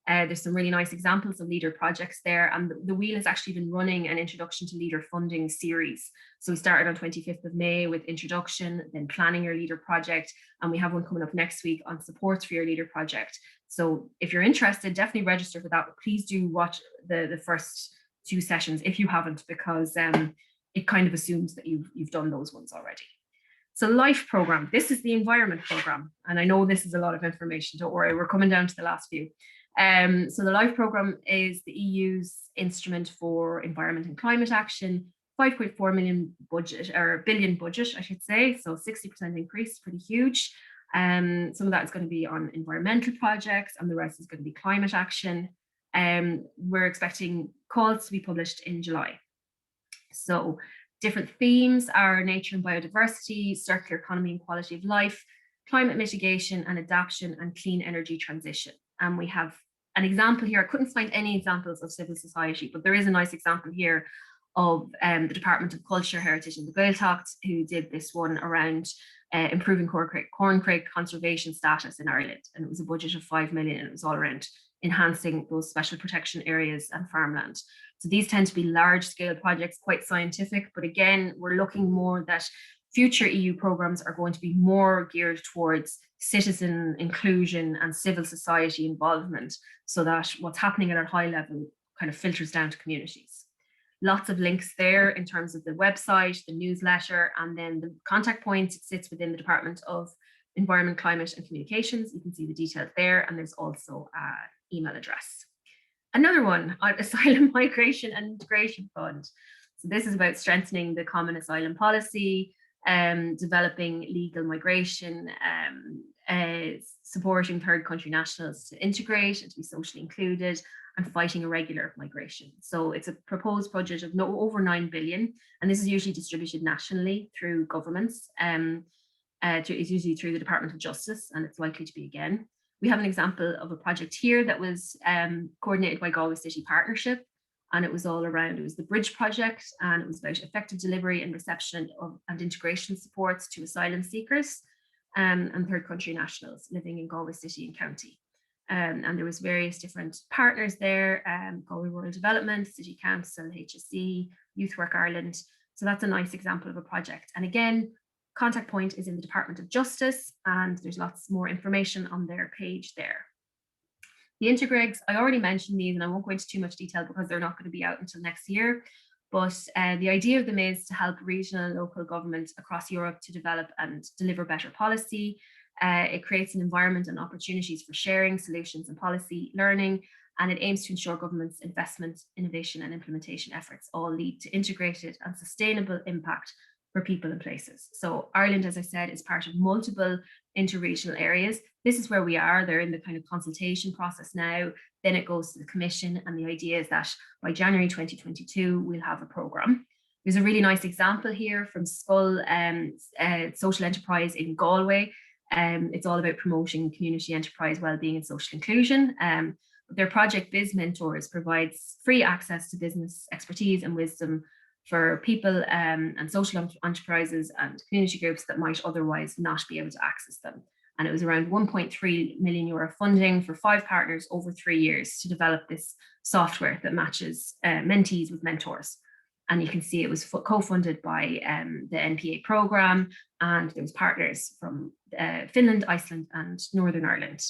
There's some really nice examples of Leader projects there. And the Wheel has actually been running an Introduction to Leader funding series. So we started on 25th of May with introduction, then planning your Leader project. And we have one coming up next week on support for your Leader project. So if you're interested, definitely register for that. But please do watch the first 2 sessions if you haven't, because it kind of assumes that you've done those ones already. So LIFE program, this is the environment program. And I know this is a lot of information, don't worry, we're coming down to the last few. So the LIFE program is the EU's instrument for environment and climate action, 5.4 billion budget, I should say. So 60% increase, pretty huge. Some of that is going to be on environmental projects and the rest is going to be climate action. We're expecting calls to be published in July. So different themes are nature and biodiversity, circular economy and quality of life, climate mitigation and adaptation, and clean energy transition. And we have an example here. I couldn't find any examples of civil society, but there is a nice example here of the Department of Culture, Heritage and the Gaeltacht, who did this one around improving corncrake conservation status in Ireland. And it was a budget of 5 million, and it was all around enhancing those special protection areas and farmland. So these tend to be large scale projects, quite scientific, but again, we're looking more that future EU programs are going to be more geared towards citizen inclusion and civil society involvement, so that what's happening at a high level kind of filters down to communities. Lots of links there in terms of the website, the newsletter, and then the contact point sits within the Department of Environment, Climate and Communications. You can see the details there, and there's also an email address. Another one, Asylum Migration and Integration Fund. So this is about strengthening the common asylum policy, developing legal migration, supporting third country nationals to integrate and to be socially included, and fighting irregular migration. So it's a proposed budget of over 9 billion, and this is usually distributed nationally through governments. It's usually through the Department of Justice, and it's likely to be again. We have an example of a project here that was coordinated by Galway City Partnership, and it was all around, it was the Bridge Project, and it was about effective delivery and reception and integration supports to asylum seekers and third country nationals living in Galway City and County. And there was various different partners there, Galway Rural Development, City Council, HSE, Youth Work Ireland. So that's a nice example of a project. And again, contact point is in the Department of Justice, and there's lots more information on their page there. The intergregs, I already mentioned these, and I won't go into too much detail because they're not going to be out until next year. But the idea of them is to help regional and local governments across Europe to develop and deliver better policy. It creates an environment and opportunities for sharing solutions and policy learning, and it aims to ensure governments' investment, innovation and implementation efforts all lead to integrated and sustainable impact for people and places. So Ireland, as I said, is part of multiple interregional areas. This is where we are. They're in the kind of consultation process now. Then it goes to the Commission, and the idea is that by January 2022, we'll have a programme. There's a really nice example here from Skull Social Enterprise in Galway. It's all about promoting community enterprise wellbeing and social inclusion. Their project Biz Mentors provides free access to business expertise and wisdom for people and social enterprises and community groups that might otherwise not be able to access them. And it was around 1.3 million euro funding for 5 partners over 3 years to develop this software that matches mentees with mentors. And you can see it was co-funded by the NPA programme, and there was partners from Finland, Iceland and Northern Ireland.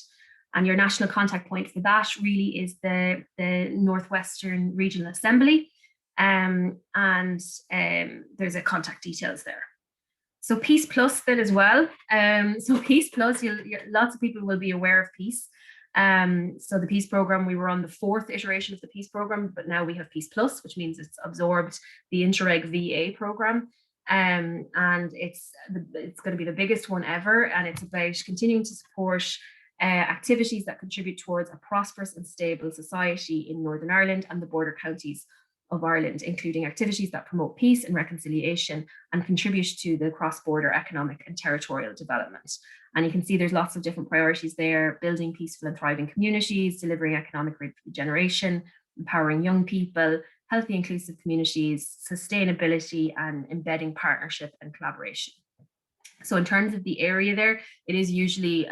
And your national contact point for that really is the Northwestern Regional Assembly. There's a contact details there. So Peace Plus then as well. So Peace Plus, lots of people will be aware of Peace. So the Peace Programme, we were on the 4th iteration of the Peace Programme, but now we have Peace Plus, which means it's absorbed the Interreg VA programme. And it's going to be the biggest one ever. And it's about continuing to support activities that contribute towards a prosperous and stable society in Northern Ireland and the border counties of Ireland, including activities that promote peace and reconciliation and contribute to the cross-border economic and territorial development. And you can see there's lots of different priorities there: building peaceful and thriving communities, delivering economic regeneration, empowering young people, healthy inclusive communities, sustainability, and embedding partnership and collaboration. So in terms of the area there, it is usually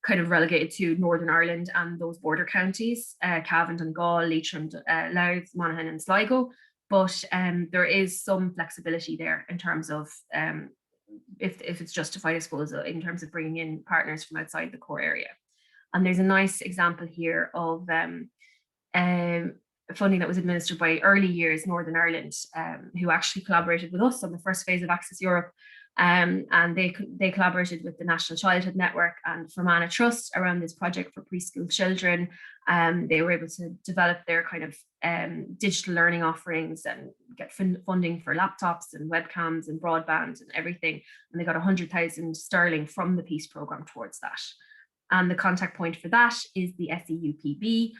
kind of relegated to Northern Ireland and those border counties, Cavan, Donegal, Leitrim, Louth, Monaghan and Sligo. But there is some flexibility there in terms of if it's justified, I suppose, in terms of bringing in partners from outside the core area. And there's a nice example here of funding that was administered by Early Years Northern Ireland, who actually collaborated with us on the first phase of Access Europe. And they collaborated with the National Childhood Network and Fermanagh Trust around this project for preschool children. They were able to develop their kind of digital learning offerings and get funding for laptops and webcams and broadband and everything. And they got 100,000 sterling from the Peace Programme towards that. And the contact point for that is the SEUPB.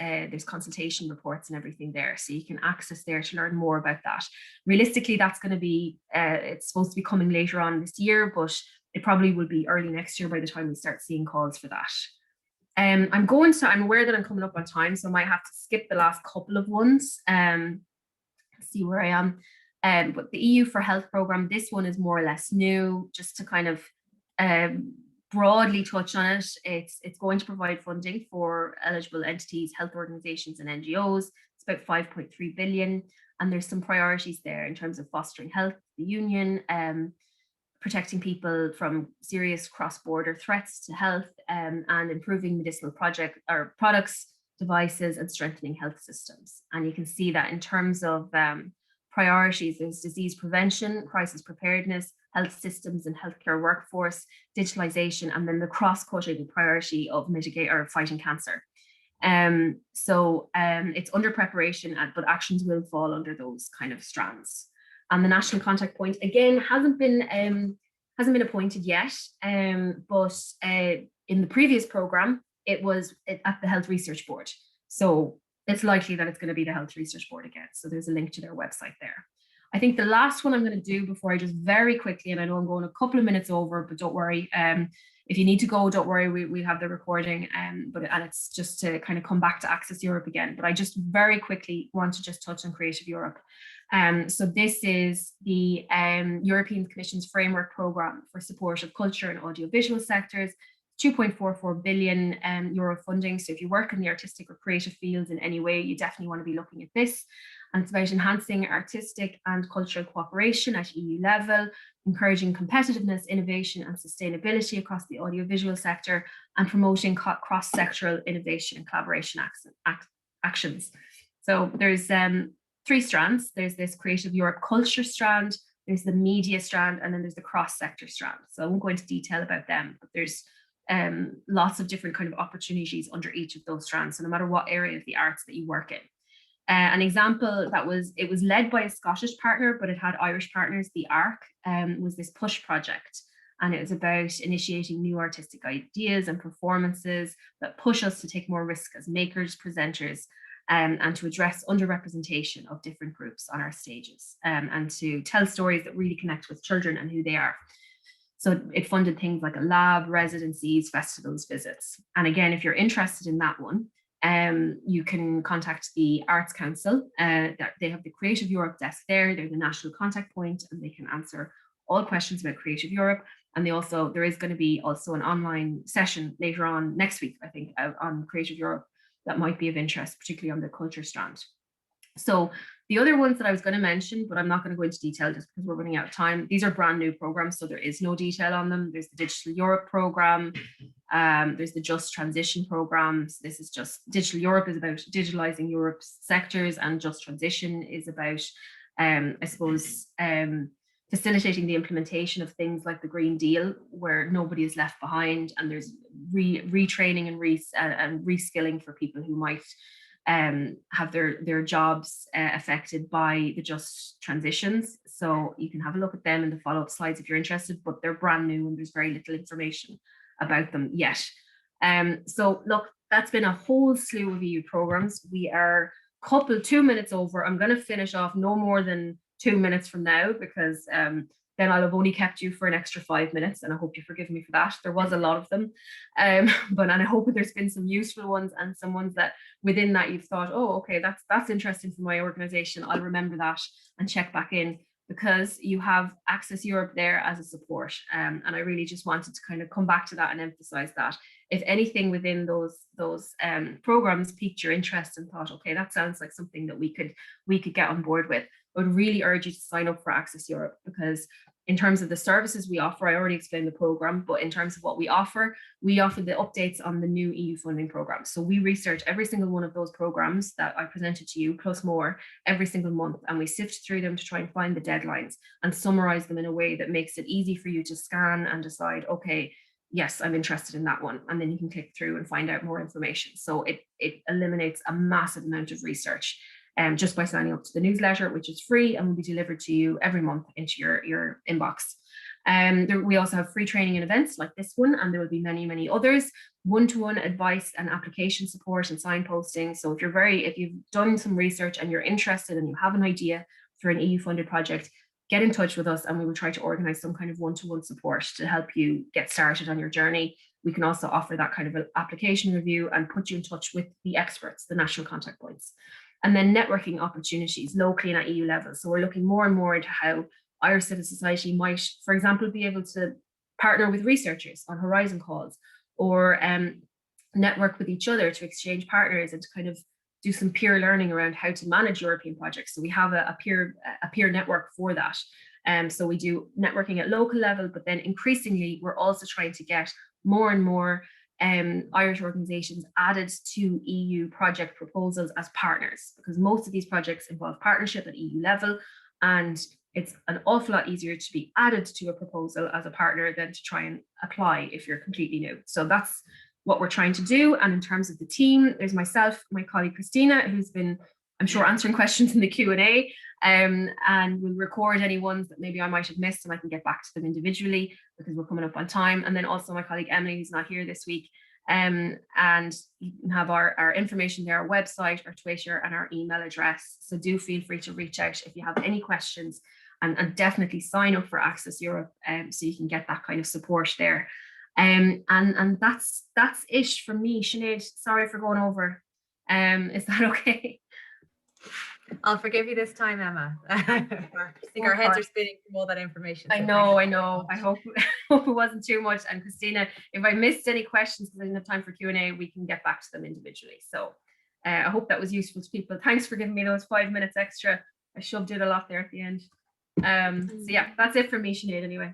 There's consultation reports and everything there, so you can access there to learn more about that. Realistically, that's going to be it's supposed to be coming later on this year, but it probably will be early next year by the time we start seeing calls for that. I'm aware that I'm coming up on time, so I might have to skip the last couple of ones. See where I am. But the EU for Health programme, this one is more or less new, just to kind of broadly touch on it, it's going to provide funding for eligible entities, health organizations and NGOs. It's about 5.3 billion. And there's some priorities there in terms of fostering health, the union, protecting people from serious cross-border threats to health, and improving medicinal products, devices, and strengthening health systems. And you can see that in terms of priorities, there's disease prevention, crisis preparedness, health systems and healthcare workforce, digitalization, and then the cross-cutting priority of fighting cancer. It's under preparation, but actions will fall under those kind of strands. And the national contact point again hasn't been appointed yet, but in the previous program it was at the Health Research Board. So it's likely that it's going to be the Health Research Board again. So there's a link to their website there. I think the last one I'm going to do before I just very quickly, and I know I'm going a couple of minutes over, but don't worry. If you need to go, don't worry, we have the recording, and it's just to kind of come back to Access Europe again. But I just very quickly want to just touch on Creative Europe. So this is the European Commission's framework programme for support of culture and audiovisual sectors, 2.44 billion euro funding. So if you work in the artistic or creative fields in any way, you definitely want to be looking at this. And it's about enhancing artistic and cultural cooperation at EU level, encouraging competitiveness, innovation and sustainability across the audiovisual sector, and promoting cross-sectoral innovation and collaboration actions. So there's 3 strands. There's this Creative Europe culture strand, there's the media strand, and then there's the cross-sector strand. So I won't go into detail about them, but there's lots of different kind of opportunities under each of those strands. So no matter what area of the arts that you work in. An example it was led by a Scottish partner, but it had Irish partners. The ARC was this push project, and it was about initiating new artistic ideas and performances that push us to take more risk as makers, presenters, and to address underrepresentation of different groups on our stages, and to tell stories that really connect with children and who they are. So it funded things like a lab, residencies, festivals, visits. And again, if you're interested in that one, you can contact the Arts Council. They have the Creative Europe desk there. They're the national contact point, and they can answer all questions about Creative Europe. And there is going to be also an online session later on next week, I think, on Creative Europe that might be of interest, particularly on the culture strand. So the other ones that I was going to mention, but I'm not going to go into detail just because we're running out of time. These are brand new programs, so there is no detail on them. There's the Digital Europe program. There's the Just Transition programs. This is just Digital Europe is about digitalizing Europe's sectors, and Just Transition is about, facilitating the implementation of things like the Green Deal, where nobody is left behind, and there's retraining and reskilling for people who might have their jobs affected by the Just Transitions. So you can have a look at them in the follow-up slides if you're interested, but they're brand new and there's very little information about them yet. So look, that's been a whole slew of EU programs. We are 2 minutes over. I'm going to finish off no more than 2 minutes from now, because then I'll have only kept you for an extra 5 minutes, and I hope you forgive me for that. There was a lot of them, and I hope there's been some useful ones and some ones that within that you've thought, oh, okay, that's interesting for my organization. I'll remember that and check back in, because you have Access Europe there as a support. And I really just wanted to kind of come back to that and emphasize that. If anything within those programs piqued your interest and thought, okay, that sounds like something that we could get on board with, I would really urge you to sign up for Access Europe, because in terms of the services we offer, I already explained the program, but in terms of what we offer the updates on the new EU funding program. So we research every single one of those programs that I presented to you, plus more, every single month, and we sift through them to try and find the deadlines and summarize them in a way that makes it easy for you to scan and decide, okay, yes, I'm interested in that one. And then you can click through and find out more information. So it eliminates a massive amount of research just by signing up to the newsletter, which is free and will be delivered to you every month into your inbox. We also have free training and events like this one, and there will be many, many others. One-to-one advice and application support and signposting. So if you've done some research and you're interested and you have an idea for an EU-funded project, get in touch with us and we will try to organize some kind of one-to-one support to help you get started on your journey. We can also offer that kind of an application review and put you in touch with the experts, the national contact points. And then networking opportunities locally and at EU level. So we're looking more and more into how Irish civil society might, for example, be able to partner with researchers on horizon calls, or network with each other to exchange partners and to kind of do some peer learning around how to manage European projects. So we have a peer network for that. So we do networking at local level, but then increasingly we're also trying to get more and more Irish organisations added to EU project proposals as partners, because most of these projects involve partnership at EU level, and it's an awful lot easier to be added to a proposal as a partner than to try and apply if you're completely new. So that's what we're trying to do. And in terms of the team, there's myself, my colleague Christina, who's been, I'm sure, answering questions in the Q&A, and we'll record any ones that maybe I might have missed, and I can get back to them individually because we're coming up on time. And then also my colleague Emily, who's not here this week, and you can have our information there, our website, our Twitter, and our email address. So do feel free to reach out if you have any questions, and definitely sign up for Access Europe so you can get that kind of support there. And that's it from me. Sinead, sorry for going over. Is that okay? I'll forgive you this time, Emma. I think our heads are spinning from all that information. So I know. I hope it wasn't too much. And Christina, if I missed any questions because I didn't have time for Q&A, we can get back to them individually. So I hope that was useful to people. Thanks for giving me those 5 minutes extra. I shoved it a lot there at the end. So yeah, that's it for me, Sinead, anyway.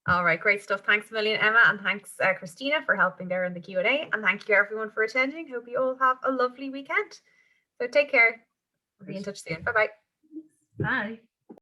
All right, great stuff. Thanks a million, Emma, and thanks Christina for helping there in the Q&A, and thank you everyone for attending. Hope you all have a lovely weekend. So take care. We'll be in touch soon. Bye-bye. Bye.